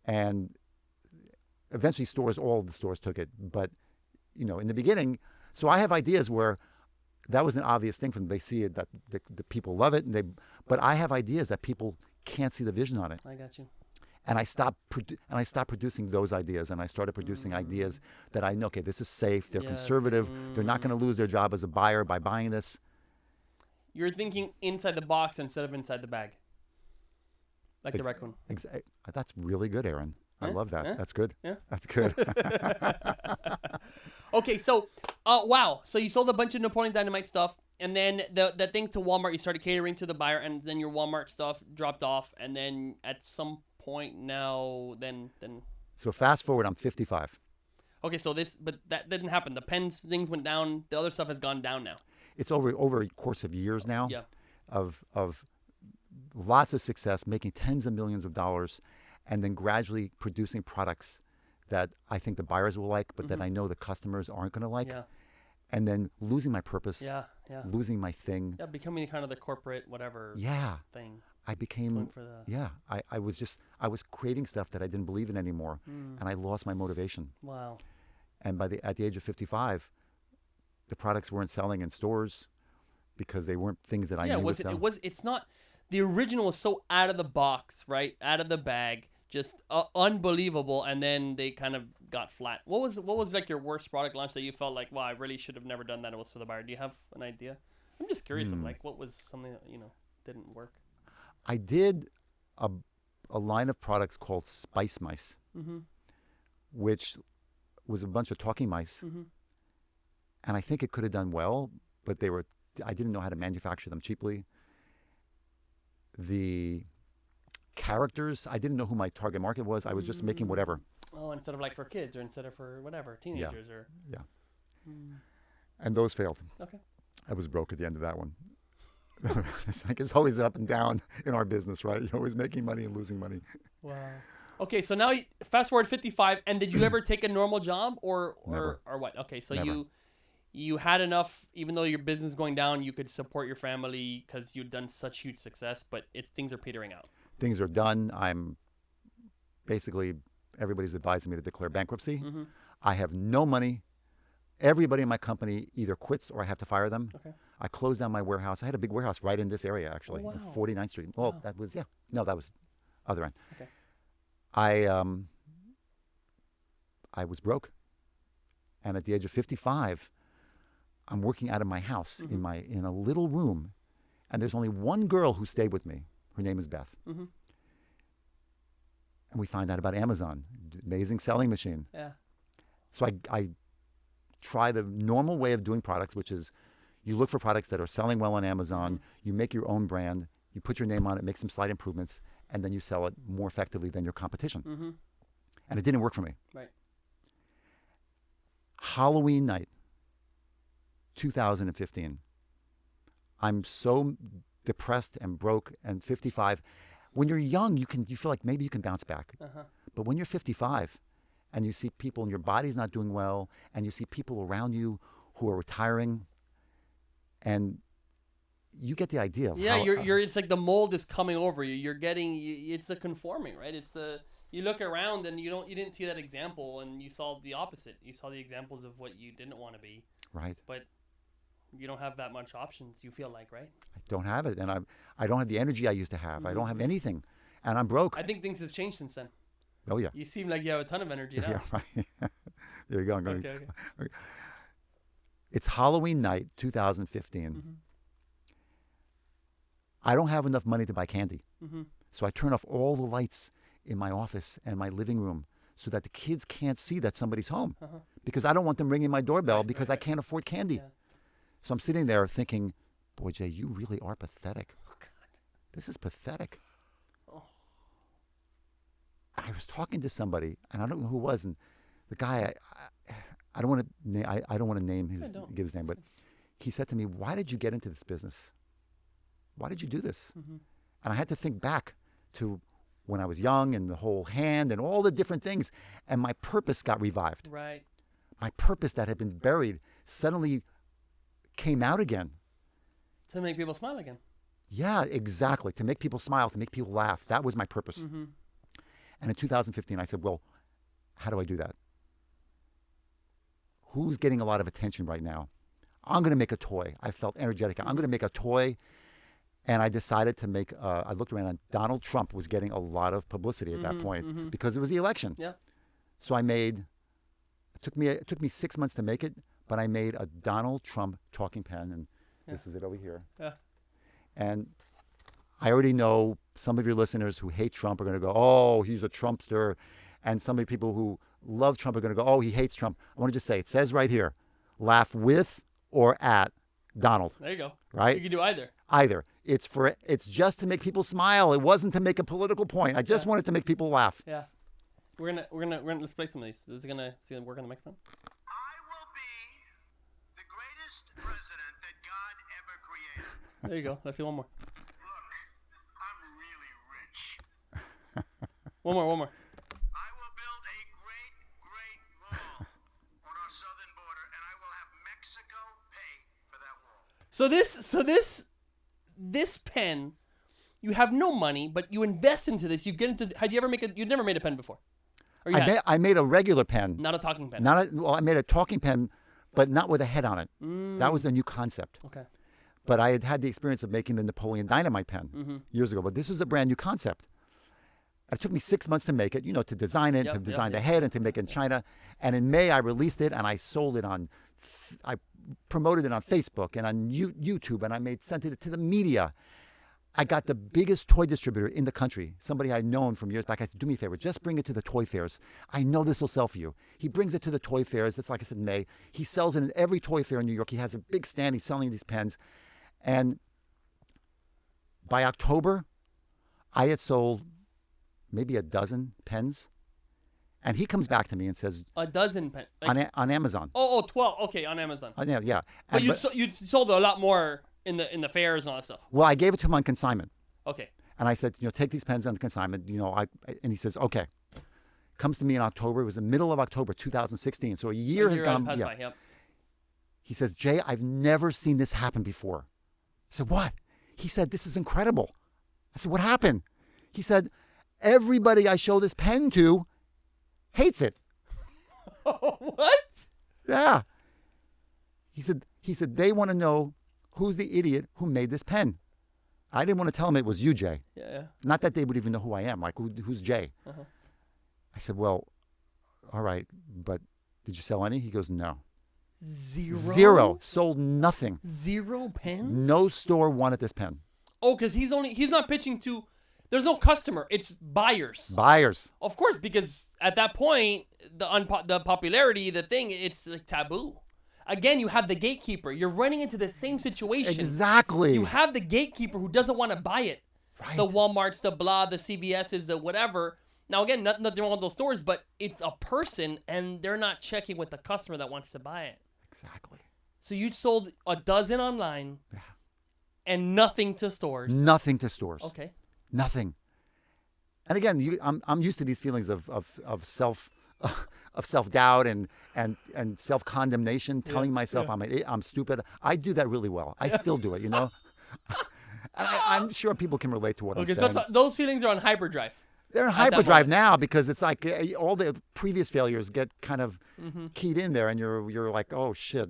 And eventually all the stores took it. But, in the beginning, so I have ideas where that was an obvious thing for them. They see it, that the people love it, but I have ideas that people can't see the vision on it. I got you. And I stopped producing those ideas, and I started producing ideas that I know, okay, this is safe, they're conservative, they're not going to lose their job as a buyer by buying this. You're thinking inside the box instead of inside the bag. Like the raccoon. That's really good, Aaron. I love that. Yeah? That's good. Yeah. That's good. Okay, so, wow. So you sold a bunch of Napoleon Dynamite stuff, and then the thing to Walmart, you started catering to the buyer, and then your Walmart stuff dropped off, and then at some point now, then. So fast forward, I'm 55. Okay, so but that didn't happen. The pens things went down. The other stuff has gone down now. It's over a course of years now. Yeah. Of lots of success, making tens of millions of dollars, and then gradually producing products that I think the buyers will like, but that I know the customers aren't going to like. Yeah. And then losing my purpose. Yeah. Losing my thing. Yeah, becoming kind of the corporate whatever. Yeah. Thing. I became. Going for the... Yeah. I was creating stuff that I didn't believe in anymore, and I lost my motivation. Wow. And at the age of 55, the products weren't selling in stores because they weren't things that I knew would sell. It's not. The original was so out of the box, right? Out of the bag, just unbelievable. And then they kind of got flat. What was like your worst product launch that you felt like, wow, I really should have never done that? It was for the buyer. Do you have an idea? I'm just curious of like what was something that didn't work. I did a line of products called Spice Mice, which was a bunch of talking mice, and I think it could have done well, but I didn't know how to manufacture them cheaply. The characters, I didn't know who my target market was. I was just making whatever. Oh, instead of like for kids or instead of for whatever, teenagers or... Yeah. And those failed. Okay. I was broke at the end of that one. It's always up and down in our business, right? You're always making money and losing money. Wow. Okay, so now fast forward 55, and did you ever take a normal job or what? Okay, so Never. you had enough, even though your business is going down, you could support your family because you'd done such huge success, but things are petering out. Things are done. I'm basically, everybody's advising me to declare bankruptcy. I have no money. Everybody in my company either quits or I have to fire them. Okay. I closed down my warehouse. I had a big warehouse right in this area, actually, Oh, wow. in 49th Street. Well, Wow. that was, that was other end. Okay. I was broke. And at the age of 55, I'm working out of my house in a little room, and there's only one girl who stayed with me. Her name is Beth. And we find out about Amazon, amazing selling machine. Yeah. So I try the normal way of doing products, which is you look for products that are selling well on Amazon, you make your own brand, you put your name on it, make some slight improvements, and then you sell it more effectively than your competition. And it didn't work for me. Right. Halloween night, 2015. I'm so depressed and broke and 55. When you're young, you feel like maybe you can bounce back. But when you're 55 and you see people and your body's not doing well and you see people around you who are retiring, and you get the idea of how, it's like the mold is coming over you. You're getting it's the conforming, right? It's the you look around and you didn't see that example and you saw the opposite. You saw the examples of what you didn't want to be. Right. But you don't have that much options, you feel like, right? I don't have it, and I don't have the energy I used to have. I don't have anything, and I'm broke. I think things have changed since then. Oh yeah. You seem like you have a ton of energy now. Yeah, right. There you go. Okay. It's Halloween night, 2015. I don't have enough money to buy candy, so I turn off all the lights in my office and my living room so that the kids can't see that somebody's home, because I don't want them ringing my doorbell because I can't afford candy. Yeah. So I'm sitting there thinking, boy, Jay, you really are pathetic. Oh, God. This is pathetic. Oh. I was talking to somebody, and I don't know who it was, and the guy, I don't want to name give his name, but he said to me, "Why did you get into this business? Why did you do this?" And I had to think back to when I was young and the whole hand and all the different things, and my purpose got revived. Right. My purpose that had been buried suddenly came out again. To make people smile again. Yeah, exactly. To make people smile, to make people laugh. That was my purpose. And in 2015, I said, well, how do I do that? Who's getting a lot of attention right now? I'm going to make a toy. I felt energetic. I'm going to make a toy. And I decided to make, I looked around and Donald Trump was getting a lot of publicity at that point because it was the election. Yeah. So I made, it took me 6 months to make it, but I made a Donald Trump talking pen. And this is it over here. Yeah. And I already know some of your listeners who hate Trump are going to go, oh, he's a Trumpster. And some of the people who love Trump are going to go, oh, he hates Trump. I want to just say, it says right here, laugh with or at Donald. There you go. Right? You can do either. Either. It's just to make people smile. It wasn't to make a political point. I just wanted to make people laugh. Yeah. We're gonna let's play some of these. Is it gonna work on the microphone? I will be the greatest president that God ever created. There you go. Let's do one more. Look, I'm really rich. One more. I will build a great, great wall on our southern border, and I will have Mexico pay for that wall. So this pen, you have no money, but you invest into this. You get into. Had you ever you'd never made a pen before? Or you had? I made a regular pen. Not a talking pen. I made a talking pen, but not with a head on it. That was a new concept. Okay. But I had the experience of making the Napoleon Dynamite pen years ago. But this was a brand new concept. It took me 6 months to make it, to design it, to design the head, and to make it in China. And in May, I released it, and I sold it I promoted it on Facebook and on YouTube, and I sent it to the media. I got the biggest toy distributor in the country, somebody I'd known from years back. I said, do me a favor, just bring it to the toy fairs. I know this will sell for you. He brings it to the toy fairs. That's like I said, in May. He sells it in every toy fair in New York. He has a big stand. He's selling these pens. And by October, I had sold maybe a dozen pens. And he comes back to me and says, a dozen pens on Amazon. 12. Okay, on Amazon. Yeah. But you sold a lot more in the fairs and all that stuff. Well, I gave it to him on consignment. Okay. And I said, take these pens on consignment. And he says, okay. Comes to me in October. It was the middle of October, 2016. So a year has gone by. Yeah. Yep. He says, Jay, I've never seen this happen before. I said, what? He said, this is incredible. I said, what happened? He said, everybody I show this pen to hates it. What? Yeah. He said they want to know who's the idiot who made this pen. I didn't want to tell him it was you, Jay. Yeah. Not that they would even know who I am. Like, who's Jay? Uh-huh. I said, well, all right, but did you sell any? He goes, no. Zero. Sold nothing. 0 pens? No store wanted this pen. Oh, because he's not pitching to, there's no customer. It's buyers. Buyers. Of course, because at that point, the popularity, the thing, it's like taboo. Again, you have the gatekeeper. You're running into the same situation. Exactly. You have the gatekeeper who doesn't want to buy it. Right. The Walmarts, the blah, the CVS's, the whatever. Now, again, nothing wrong with those stores, but it's a person, and they're not checking with the customer that wants to buy it. Exactly. So you sold a dozen online and nothing to stores. Nothing to stores. Okay. Nothing. And again, I'm used to these feelings of self-doubt and self-condemnation, telling myself I'm stupid. I do that really well. I still do it, I'm sure people can relate to what I'm saying. Okay, so those feelings are on hyperdrive. They're in hyperdrive now because it's like all the previous failures get kind of keyed in there, and you're like, oh shit,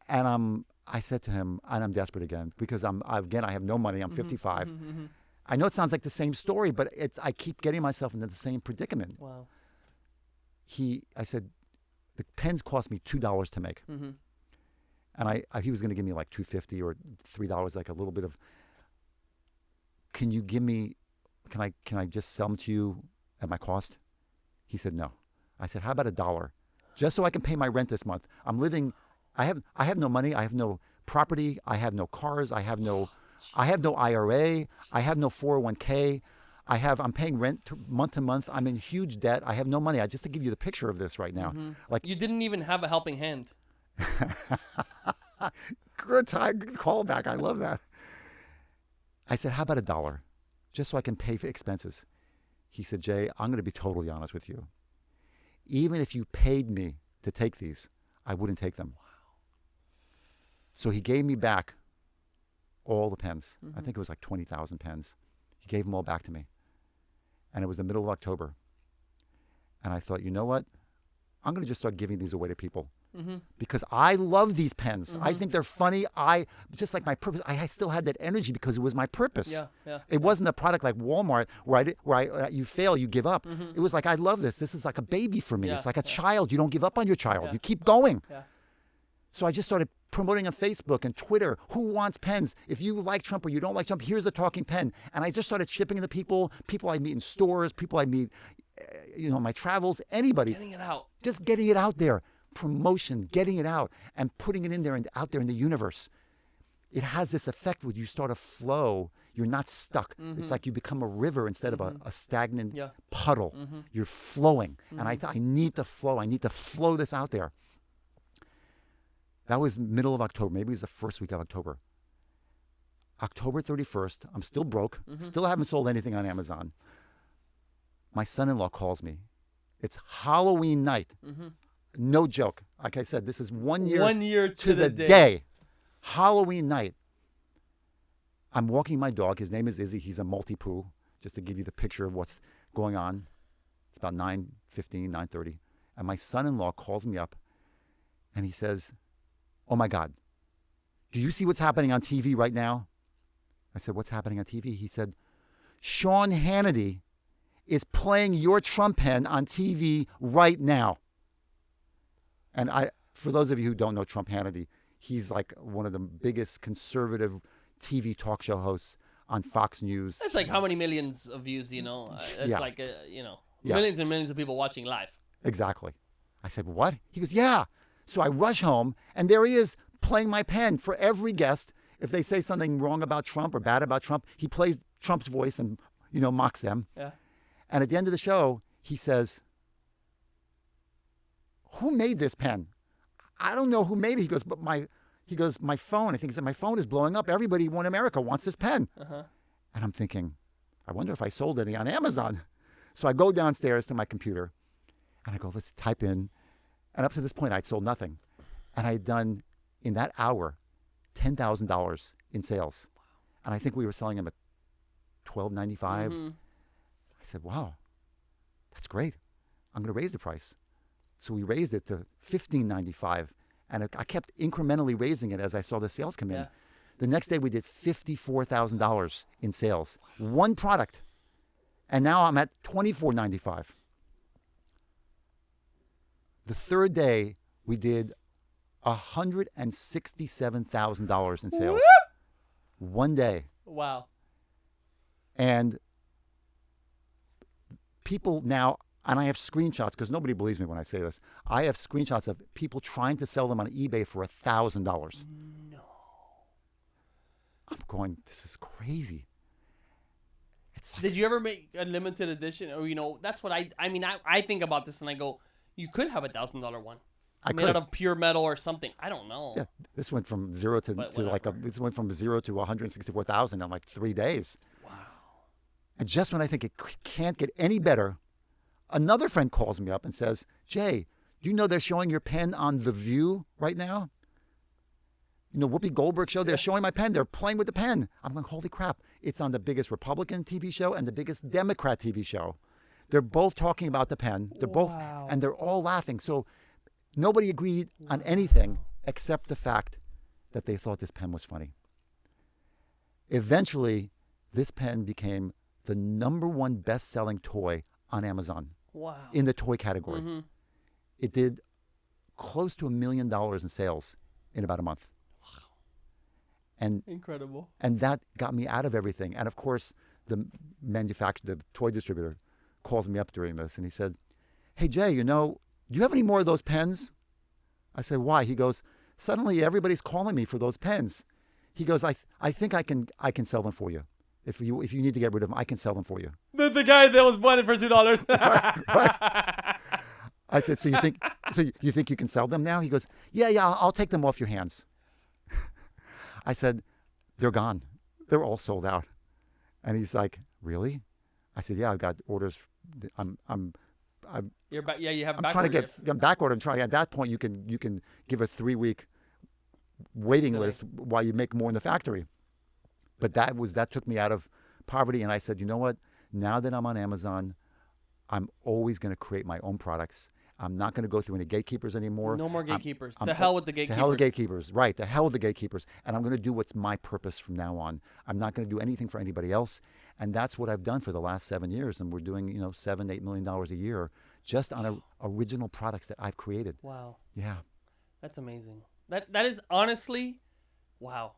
and I said to him, and I'm desperate again because I have no money. I'm 55. I know it sounds like the same story, but I keep getting myself into the same predicament. Wow. I said, the pens cost me $2 to make, and he was going to give me like $2.50 or $3, like a little bit of. Can you give me? Can I just sell them to you at my cost? He said no. I said, how about $1? Just so I can pay my rent this month. I'm living. I have no money. I have no property. I have no cars. I have no IRA. I have no 401k. I'm paying rent month to month. I'm in huge debt. I have no money. Just to give you the picture of this right now. Like you didn't even have a helping hand. Good callback. I love that. I said, how about $1? Just so I can pay for expenses. He said, Jay, I'm going to be totally honest with you. Even if you paid me to take these, I wouldn't take them. Wow. So he gave me back all the pens. I think it was like 20,000 pens. He gave them all back to me. And it was the middle of October. And I thought, you know what? I'm going to just start giving these away to people. Because I love these pens. I think they're funny. Just like my purpose, I still had that energy because it was my purpose. It wasn't a product like Walmart where you fail, you give up. It was like, I love this. This is like a baby for me. It's like a child. You don't give up on your child. You keep going. So I just started promoting on Facebook and Twitter. Who wants pens? If you like Trump or you don't like Trump, here's a talking pen. And I just started shipping to people I meet in stores, people I meet, my travels, anybody. Getting it out. Just getting it out there. Promotion, getting it out and putting it in there and out there in the universe. It has this effect where you start a flow. You're not stuck. It's like you become a river instead of a stagnant puddle. You're flowing. And I thought, I need to flow. I need to flow this out there. That was middle of October. Maybe it was the first week of October. October 31st, I'm still broke. Still haven't sold anything on Amazon. My son-in-law calls me. It's Halloween night. No joke. Like I said, this is 1 year. 1 year to the day. Halloween night. I'm walking my dog. His name is Izzy. He's a multi-poo. Just to give you the picture of what's going on. It's about 9:15, 9:30. And my son-in-law calls me up and he says, oh my God, do you see what's happening on TV right now? I said, what's happening on TV? He said, Sean Hannity is playing your Trump pen on TV right now. And for those of you who don't know Trump Hannity, he's like one of the biggest conservative TV talk show hosts on Fox News. That's like how many millions of views do you know? It's like, millions and millions of people watching live. Exactly. I said, what? He goes, yeah. So I rush home, and there he is playing my pen for every guest. If they say something wrong about Trump or bad about Trump, he plays Trump's voice and, mocks them. Yeah. And at the end of the show, he says, who made this pen? I don't know who made it. He goes, my phone. I think he said, my phone is blowing up. Everybody in America wants this pen. And I'm thinking, I wonder if I sold any on Amazon. So I go downstairs to my computer and I go, let's type in. And up to this point, I'd sold nothing. And I had done, in that hour, $10,000 in sales. And I think we were selling them at $12.95. I said, wow, that's great. I'm going to raise the price. So we raised it to $15.95. And I kept incrementally raising it as I saw the sales come in. The next day, we did $54,000 in sales. One product. And now I'm at $24.95. The third day, we did $167,000 in sales. One day. Wow. And people now, and I have screenshots because nobody believes me when I say this. I have screenshots of people trying to sell them on eBay for $1,000. No. I'm going, this is crazy. It's like, Did you ever make a limited edition? Or, that's what I think about this and I go, you could have $1,000 one. Made out of pure metal or something. I don't know. Yeah, this went from zero to this went from 0 to 164,000 in like 3 days. Wow. And just when I think it can't get any better, another friend calls me up and says, Jay, do you know they're showing your pen on The View right now? Whoopi Goldberg show, they're showing my pen. They're playing with the pen. I'm going, holy crap. It's on the biggest Republican TV show and the biggest Democrat TV show. They're both talking about the pen. They're both, and they're all laughing. So nobody agreed on anything except the fact that they thought this pen was funny. Eventually, this pen became the #1 best-selling toy on Amazon. Wow. In the toy category. It did close to $1 million in sales in about a month. Wow. And incredible. And that got me out of everything. And of course, the toy distributor, calls me up during this and he said, hey Jay, do you have any more of those pens? I said, why? He goes, suddenly everybody's calling me for those pens. He goes, I think I can sell them for you. If you need to get rid of them, I can sell them for you. The guy that was buying it for $2. Right. I said, so you think you can sell them now? He goes, yeah, I'll take them off your hands. I said, they're gone. They're all sold out. And he's like, really? I said, yeah, I've got orders. You're back. Yeah, you have. I'm trying to get back order. At that point, you can give a 3-week waiting list while you make more in the factory. But that took me out of poverty, and I said, you know what? Now that I'm on Amazon, I'm always going to create my own products. I'm not going to go through any gatekeepers anymore. No more gatekeepers. I'm To hell with the gatekeepers. To hell with the gatekeepers. Right. To hell with the gatekeepers. And I'm going to do what's my purpose from now on. I'm not going to do anything for anybody else. And that's what I've done for the last 7 years. And we're doing, $7-8 million a year just on original products that I've created. Wow. Yeah. That's amazing. That is honestly, wow.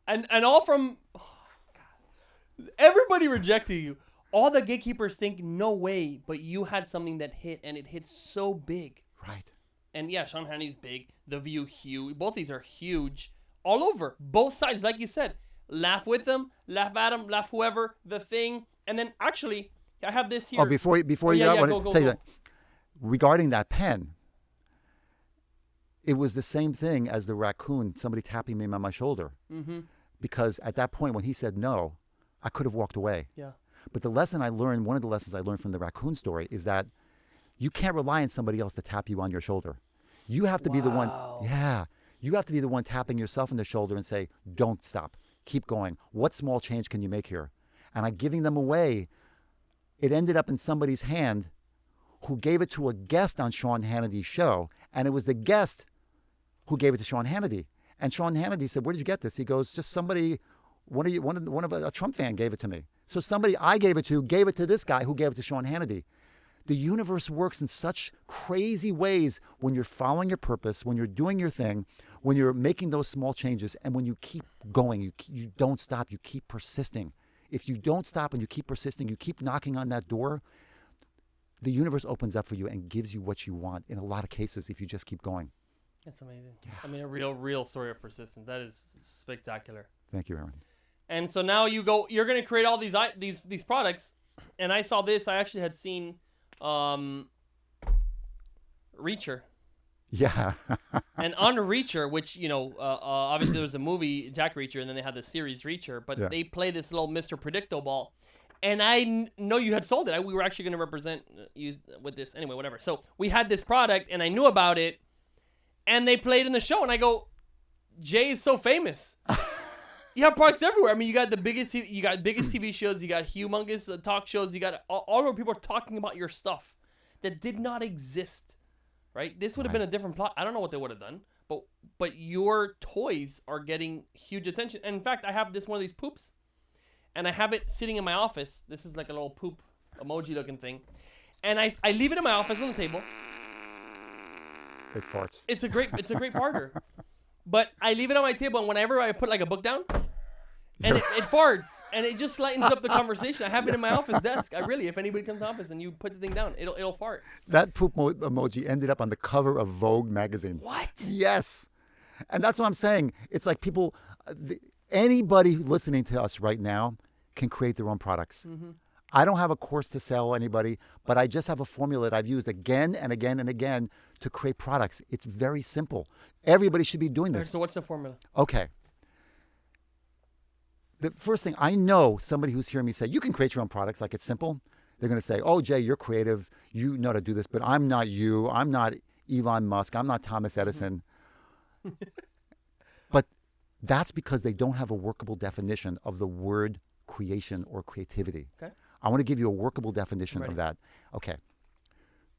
And all from, God. Everybody rejected you. All the gatekeepers think, no way, but you had something that hit, and it hit so big. Right. And yeah, Sean Hannity's big. The View, huge. Both these are huge. All over. Both sides, like you said. Laugh with them, laugh at them, laugh whoever, The Thing. And then, actually, I have this here. Oh, before you yeah, I want go, to go, tell you go. that regarding that pen, it was the same thing as the raccoon, somebody tapping me on my shoulder. Mm-hmm. Because at that point, when he said no, I could have walked away. Yeah. But the lesson I learned, one of the lessons I learned from the raccoon story is that you can't rely on somebody else to tap you on your shoulder. You have to be the one. Yeah. You have to be the one tapping yourself on the shoulder and say, don't stop. Keep going. What small change can you make here? And I'm giving them away. It ended up in somebody's hand who gave it to a guest on Sean Hannity's show. And it was the guest who gave it to Sean Hannity. And Sean Hannity said, where did you get this? He goes, just somebody, one of a Trump fan gave it to me. So somebody I gave it to this guy who gave it to Sean Hannity. The universe works in such crazy ways when you're following your purpose, when you're doing your thing, when you're making those small changes, and when you keep going, you don't stop, you keep persisting. If you don't stop and you keep persisting, you keep knocking on that door, the universe opens up for you and gives you what you want in a lot of cases if you just keep going. That's amazing. Yeah. I mean, a real story of persistence. That is spectacular. Thank you, Aaron. And so now you're going to create all these products. And I saw this. I actually had seen Reacher. Yeah. And on Reacher, which, obviously there was a movie, Jack Reacher, and then they had the series Reacher. But they play this little Mr. Predicto ball. And I know you had sold it. We were actually going to represent you with this. Anyway, whatever. So we had this product, and I knew about it. And they played in the show. And I go, Jay is so famous. You have products everywhere. I mean, you got biggest TV shows. You got humongous talk shows. You got all over people are talking about your stuff that did not exist, right? This would have been a different plot. I don't know what they would have done, but your toys are getting huge attention. And in fact, I have one of these poops, and I have it sitting in my office. This is like a little poop emoji looking thing, and I leave it in my office on the table. It farts. It's a great farter. But I leave it on my table, and whenever I put like a book down, and it farts, and it just lightens up the conversation. I have it in my office desk. If anybody comes to the office and you put the thing down, it'll fart. That poop emoji ended up on the cover of Vogue magazine. What? Yes. And that's what I'm saying. It's like people, anybody listening to us right now can create their own products. Mm-hmm. I don't have a course to sell anybody, but I just have a formula that I've used again and again and again to create products. It's very simple. Everybody should be doing this. So what's the formula? Okay. The first thing, I know somebody who's hearing me say, you can create your own products, like it's simple. They're going to say, oh, Jay, you're creative. You know how to do this, but I'm not you. I'm not Elon Musk. I'm not Thomas Edison. But that's because they don't have a workable definition of the word creation or creativity. Okay. I want to give you a workable definition of that. Okay.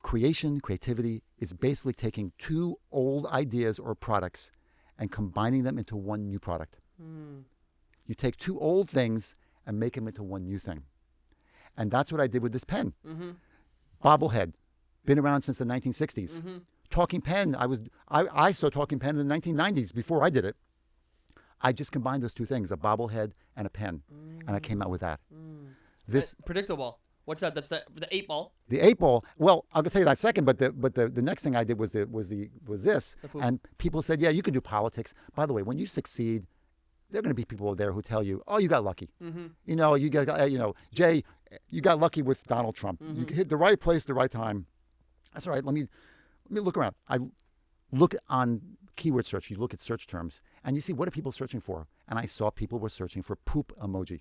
Creation, creativity is basically taking two old ideas or products and combining them into one new product. Mm. You take two old things and make them into one new thing. And that's what I did with this pen. Mm-hmm. Bobblehead, been around since the 1960s. Mm-hmm. Talking pen, I saw talking pen in the 1990s before I did it. I just combined those two things, a bobblehead and a pen, and I came out with that. Mm. This predictable. What's that? That's the 8-ball. The 8-ball. Well, I'll tell you that second. But the next thing I did was this, and people said, yeah, you can do politics. By the way, when you succeed, there are going to be people there who tell you, oh, you got lucky. Mm-hmm. You got Jay, you got lucky with Donald Trump. Mm-hmm. You hit the right place, the right time. That's all right. Let me look around. I look on keyword search. You look at search terms, and you see what are people searching for. And I saw people were searching for poop emoji.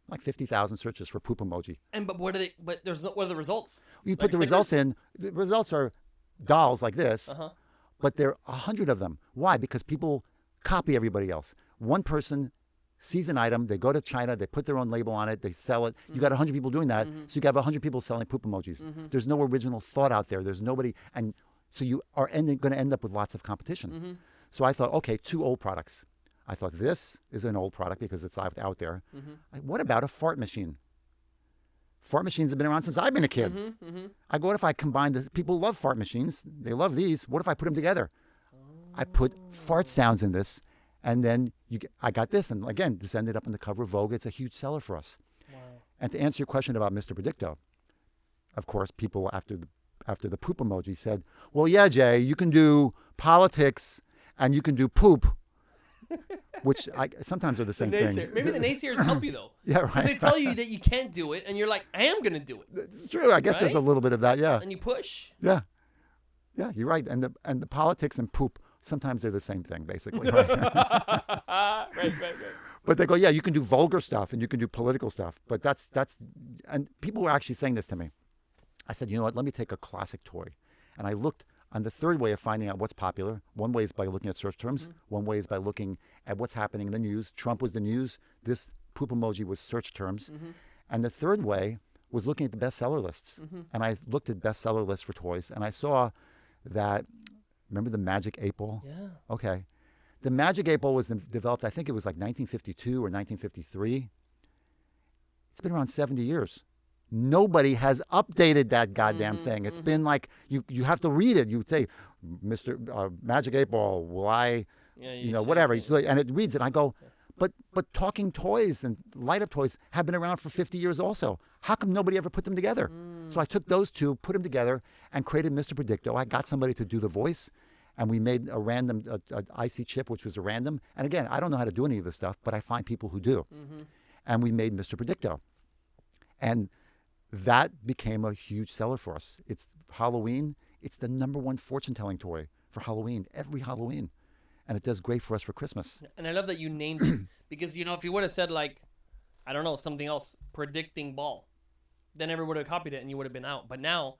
Like 50,000 searches for poop emoji. But what are the results? You put the results in. The results are dolls like this, but there are 100 of them. Why? Because people copy everybody else. One person season item. They go to China. They put their own label on it. They sell it. You got 100 people doing that. So you have 100 people selling poop emojis. There's no original thought out there. There's nobody. And so you are going to end up with lots of competition. So I thought, okay, 2 old products. I thought this is an old product because it's out there. What about a fart machine? Fart machines have been around since I've been a kid. I go, what if I combine this? People love fart machines. They love these. What if I put them together? I put fart sounds in this, and then I got this. And again, this ended up on the cover of Vogue. It's a huge seller for us. Wow. And to answer your question about Mr. Predicto, of course, people after the poop emoji said, well, yeah, Jay, you can do politics and you can do poop. Which sometimes are the same thing. Maybe the naysayers help you though. Yeah, right. They tell you that you can't do it, and you're like, I am gonna do it. It's true. I guess there's a little bit of that. Yeah. And you push. Yeah. Yeah, you're right. And the politics and poop, sometimes they're the same thing, basically. Right? right. But they go, yeah, you can do vulgar stuff and you can do political stuff. But that's and people were actually saying this to me. I said, you know what? Let me take a classic toy, and I looked. On the third way of finding out what's popular, one way is by looking at search terms. One way is by looking at what's happening in the news. Trump was the news. This poop emoji was search terms. And the third way was looking at the bestseller lists. And I looked at bestseller lists for toys, and I saw that, remember the Magic 8 Ball? Yeah. Okay. The Magic 8 Ball was developed, I think it was like 1952 or 1953. It's been around 70 years. Nobody has updated that goddamn thing. It's been like, you have to read it. You would say, Mr. Magic 8 Ball, will I, whatever. And it reads it. I go, but talking toys and light-up toys have been around for 50 years also. How come nobody ever put them together? So I took those two, put them together, and created Mr. Predicto. I got somebody to do the voice, and we made a random IC chip, which was a random. And again, I don't know how to do any of this stuff, but I find people who do. And we made Mr. Predicto. And that became a huge seller for us. It's Halloween. It's the #1 fortune-telling toy for Halloween, every Halloween. And it does great for us for Christmas. And I love that you named it. Because, if you would have said, like, I don't know, something else, predicting ball, then everyone would have copied it and you would have been out. But now,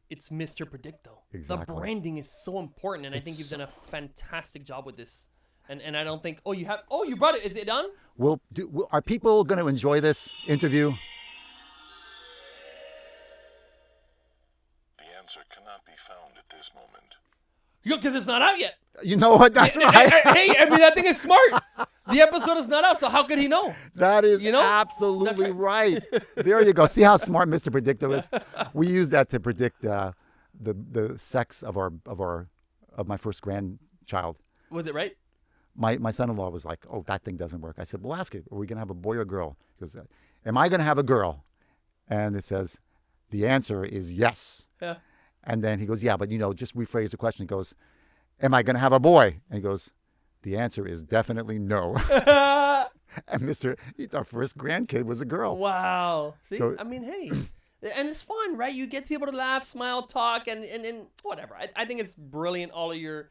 it's Mr. Predicto. Exactly. The branding is so important. And I think you've done a fantastic job with this. And I don't think, you brought it. Is it done? Are people going to enjoy this interview? Answer cannot be found at this moment. Because it's not out yet. You know what? That's right. Hey, that thing is smart. The episode is not out, so how could he know? That is absolutely right. There you go. See how smart Mr. Predicto is? We use that to predict the sex of my first grandchild. Was it right? My son-in-law was like, "Oh, that thing doesn't work." I said, "Well, ask it. Are we going to have a boy or a girl?" He goes, "Am I going to have a girl?" And it says, the answer is yes. Yeah. And then he goes, yeah, but just rephrase the question. He goes, am I going to have a boy? And he goes, the answer is definitely no. And our first grandkid was a girl. Wow. See, So, hey, and it's fun, right? You get people to laugh, smile, talk, and whatever. I think it's brilliant, all of your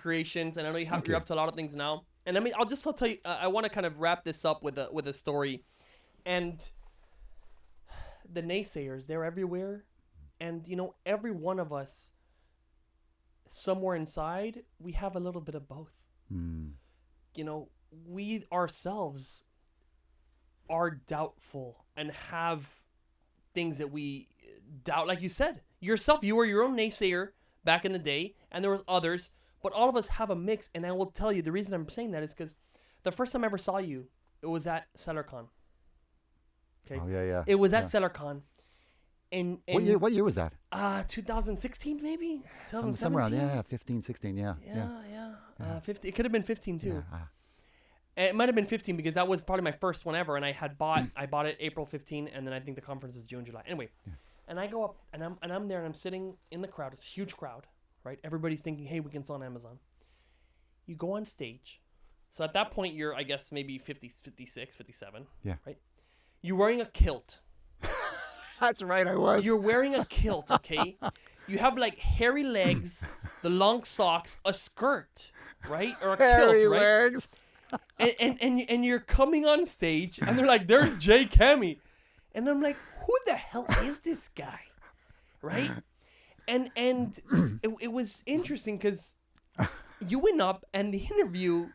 creations, and I know you're up to a lot of things now. And I'll tell you, I want to kind of wrap this up with a story, and the naysayers, they're everywhere. And, every one of us, somewhere inside, we have a little bit of both. We ourselves are doubtful and have things that we doubt. Like you said, yourself, you were your own naysayer back in the day, and there was others. But all of us have a mix. And I will tell you, the reason I'm saying that is because the first time I ever saw you, it was at CellarCon. Okay. Oh, yeah. It was at CellarCon. And what year was that? 2016 maybe? 2017? Somewhere around, 15, 16, yeah. 15. It could have been 15 too. Yeah. It might have been 15 because that was probably my first one ever, and I bought it April 15, and then I think the conference is June, July. Anyway, and I go up and I'm there and I'm sitting in the crowd. It's a huge crowd, right? Everybody's thinking, hey, we can sell on Amazon. You go on stage. So at that point, you're, I guess, maybe 50, 56, 57. Yeah. Right? You're wearing a kilt. That's right, I was. You're wearing a kilt, okay? You have like hairy legs, the long socks, a skirt, right? Or a hairy kilt, right? legs. And you're coming on stage, and they're like, "There's Jay Kamhi," and I'm like, "Who the hell is this guy?" Right? And it was interesting because you went up, and the interview,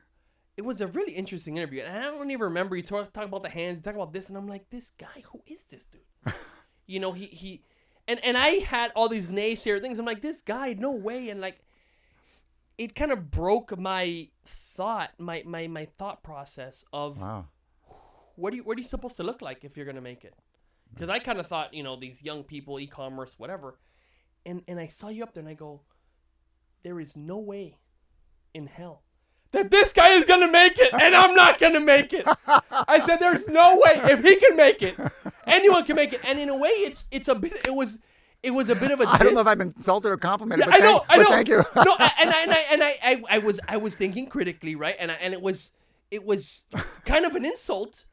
it was a really interesting interview. And I don't even remember, you talk about the hands, you talk about this, and I'm like, this guy, who is this dude? You know, and I had all these naysayer things. I'm like, this guy, no way. And like, it kind of broke my thought, my thought process of what are you supposed to look like if you're going to make it? Because I kind of thought, you know, these young people, e-commerce, whatever. And I saw you up there and I go, there is no way in hell that this guy is going to make it and I'm not going to make it. I said, there's no way. If he can make it, anyone can make it. And in a way, it was a bit of a diss. I don't know if I've been insulted or complimented, I know. thank you. No, I was thinking critically, right? And it was kind of an insult,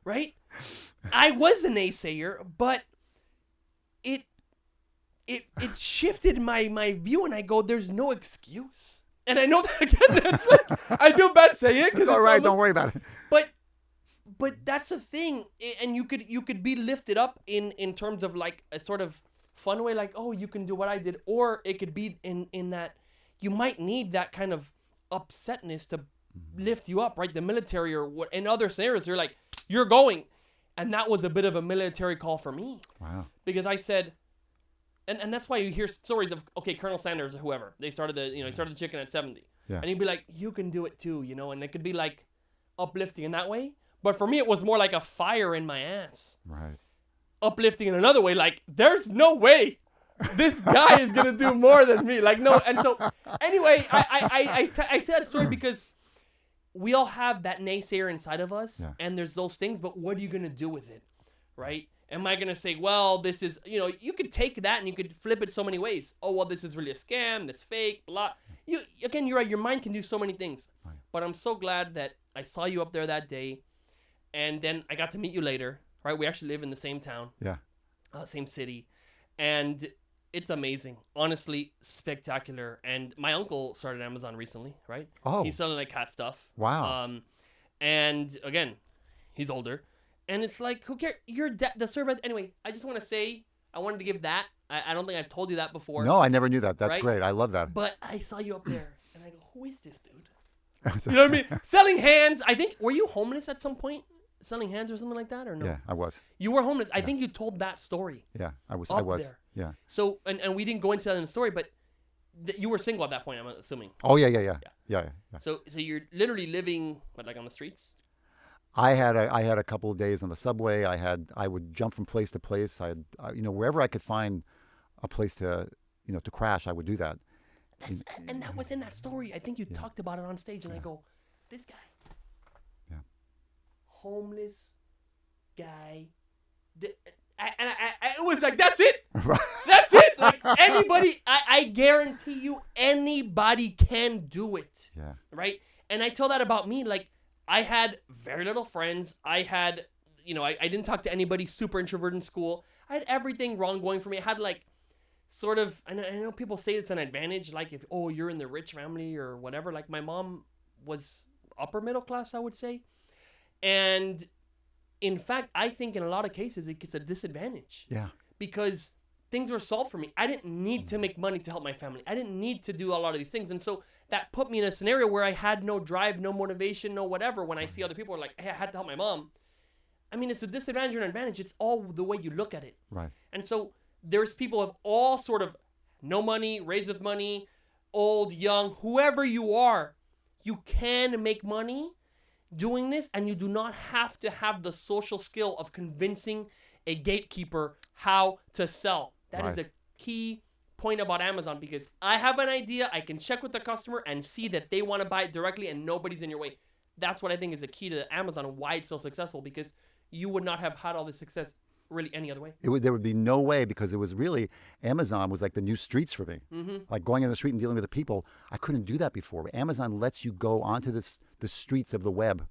right? I was a naysayer, but it shifted my view, and I go, there's no excuse. And I know that again. It's like, I feel bad saying it. It's all right. Don't worry about it. But that's the thing, and you could be lifted up in terms of like a sort of fun way, like, oh, you can do what I did, or it could be in that you might need that kind of upsetness to lift you up, right? The military or what in other scenarios, you're like, you're going, and that was a bit of a military call for me. Wow. Because I said, and that's why you hear stories of, okay, Colonel Sanders or whoever, he started the chicken at 70, and he'd be like, you can do it too, you know, and it could be like uplifting in that way. But for me, it was more like a fire in my ass. Right. Uplifting in another way, like, there's no way this guy is gonna do more than me. Like, no. And so anyway, I say that story because we all have that naysayer inside of us, and there's those things, but what are you gonna do with it, right? Am I gonna say, well, this is, you know, you could take that and you could flip it so many ways. Oh, well, this is really a scam, this fake, blah. You're right, your mind can do so many things. Right. But I'm so glad that I saw you up there that day, and then I got to meet you later, right? We actually live in the same town. Yeah. Same city. And it's amazing. Honestly, spectacular. And my uncle started Amazon recently, right? Oh. He's selling like cat stuff. Wow. And again, he's older. And it's like, who cares? You're the servant. Anyway, I just want to say, I wanted to give that. I don't think I've told you that before. No, I never knew that. That's right? great. I love that. But I saw you up there, and I go, who is this dude? You know what I mean? Selling hands. I think, were you homeless at some point? Selling hands or something like that, or no? Yeah, I was. You were homeless. I think you told that story. Yeah, I was. There. Yeah. So, and we didn't go into that in the story, but you were single at that point, I'm assuming. Oh, yeah. So you're literally living, what, like on the streets? I had a couple of days on the subway. I would jump from place to place. Wherever I could find a place to crash, I would do that. And that was in that story. I think you talked about it on stage, and I go, this guy. Yeah. Homeless guy. And it was like, that's it. That's it. Like, anybody, I guarantee you, anybody can do it. Yeah. Right? And I tell that about me. Like, I had very little friends. I had, I didn't talk to anybody, super introverted in school. I had everything wrong going for me. I had like, sort of, I know people say it's an advantage, like if, you're in the rich family or whatever. Like, my mom was upper middle class, I would say. And in fact, I think in a lot of cases, it's a disadvantage. Yeah. Because things were solved for me. I didn't need to make money to help my family. I didn't need to do a lot of these things. And so that put me in a scenario where I had no drive, no motivation, no whatever. When I see other people are like, hey, I had to help my mom. I mean, it's a disadvantage or an advantage. It's all the way you look at it. Right. And so there's people of all sort of no money, raised with money, old, young, whoever you are, you can make money doing this, and you do not have to have the social skill of convincing a gatekeeper how to sell. That is a key point about Amazon, because I have an idea, I can check with the customer and see that they want to buy it directly and nobody's in your way. That's what I think is a key to Amazon and why it's so successful, because you would not have had all this success really any other way. There would be no way, because it was really, Amazon was like the new streets for me. Mm-hmm. Like going in the street and dealing with the people. I couldn't do that before. Amazon lets you go onto the streets of the web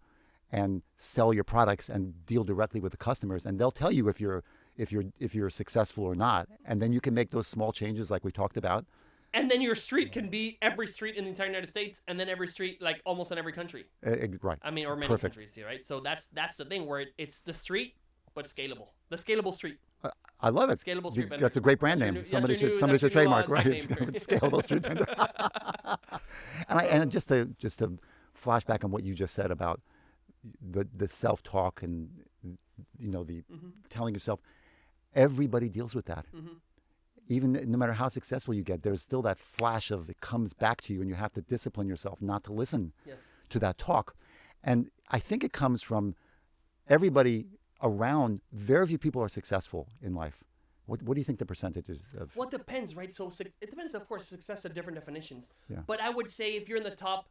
and sell your products and deal directly with the customers, and they'll tell you if you're successful or not, and then you can make those small changes like we talked about. And then your street can be every street in the entire United States, and then every street like almost in every country. Right. I mean, or many countries, right? So that's the thing where it's the street, but scalable. The scalable street. I love it. Scalable street vendor. That's a great brand name. Somebody should trademark, right? Scalable street vendor. And just to flashback on what you just said about the self-talk and, you know, the telling yourself, everybody deals with that. Even no matter how successful you get, there's still that flash of it comes back to you, and you have to discipline yourself not to listen to that talk. And I think it comes from everybody around. Very few people are successful in life. What do you think the percentage is of? Well, it depends, right? So it depends, of course. Success has different definitions. Yeah. But I would say if you're in the top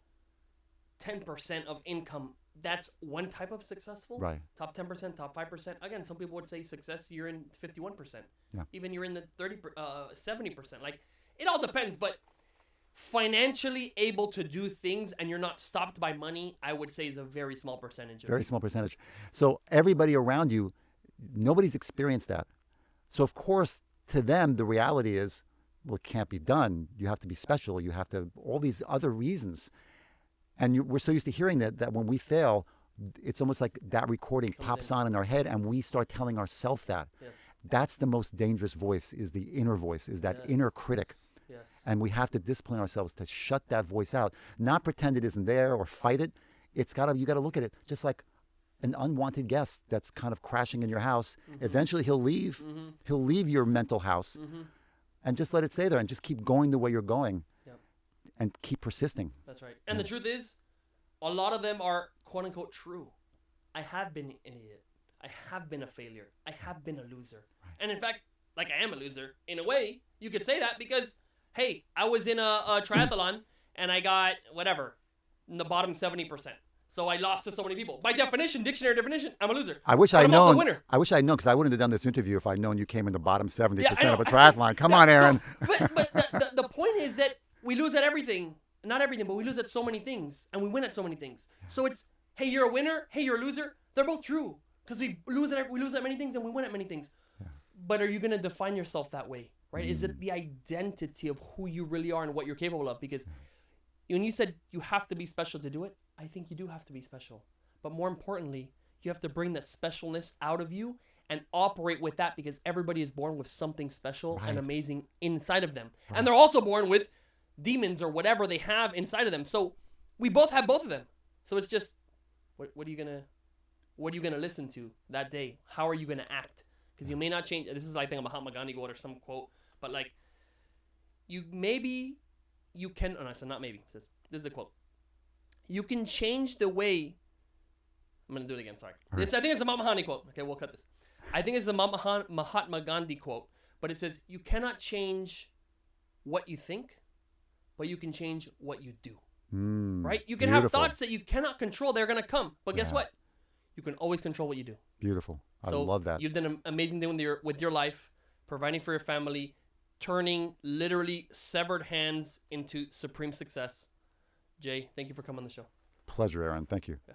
10% of income, that's one type of successful. Right. Top 10%, top 5%. Again, some people would say success, you're in 51%. Yeah. Even you're in the 70%. Like, it all depends. But financially able to do things and you're not stopped by money, I would say is a very small percentage. Very small percentage. So everybody around you, nobody's experienced that. So of course, to them, the reality is, well, it can't be done. You have to be special. You have to, all these other reasons. And we're so used to hearing that when we fail, it's almost like that recording pops on in our head and we start telling ourselves that. Yes. That's the most dangerous voice, is the inner voice, is that inner critic. Yes. And we have to discipline ourselves to shut that voice out, not pretend it isn't there or fight it. You got to look at it just like an unwanted guest that's kind of crashing in your house. Eventually he'll leave. He'll leave your mental house and just let it stay there and just keep going the way you're going and keep persisting. That's right. And the truth is, a lot of them are quote unquote true. I have been an idiot. I have been a failure. I have been a loser. Right. And in fact, like, I am a loser in a way. You could say that because, hey, I was in a triathlon and I got whatever in the bottom 70%. So I lost to so many people. By definition, dictionary definition, I'm a loser. I wish I'd known. Also a winner. I wish I'd known, because I wouldn't have done this interview if I'd known you came in the bottom 70% of a triathlon. Come on, Aaron. So, but the point is that we lose at everything. Not everything, but we lose at so many things, and we win at so many things. So it's, hey, you're a winner. Hey, you're a loser. They're both true, because we lose at many things and we win at many things. Yeah. But are you going to define yourself that way, right? Is it the identity of who you really are and what you're capable of? Because when you said you have to be special to do it, I think you do have to be special. But more importantly, you have to bring that specialness out of you and operate with that, because everybody is born with something special and amazing inside of them. Right. And they're also born with demons or whatever they have inside of them. So we both have both of them. So it's just, what are you gonna listen to that day? How are you gonna act? Because you may not change. This is, I think, a Mahatma Gandhi quote or some quote, but like, you can. Oh no, so not maybe. This is a quote. You can change the way. I'm gonna do it again. Sorry. I think it's a Mahatma Gandhi quote. Okay, we'll cut this. I think it's a Mahatma Gandhi quote, but it says, you cannot change what you think, but you can change what you do. Right? You can have thoughts that you cannot control. They're going to come. But guess what? You can always control what you do. Beautiful. I love that. You've done an amazing thing with your life, providing for your family, turning literally severed hands into supreme success. Jay, thank you for coming on the show. Pleasure, Aaron. Thank you. Yeah.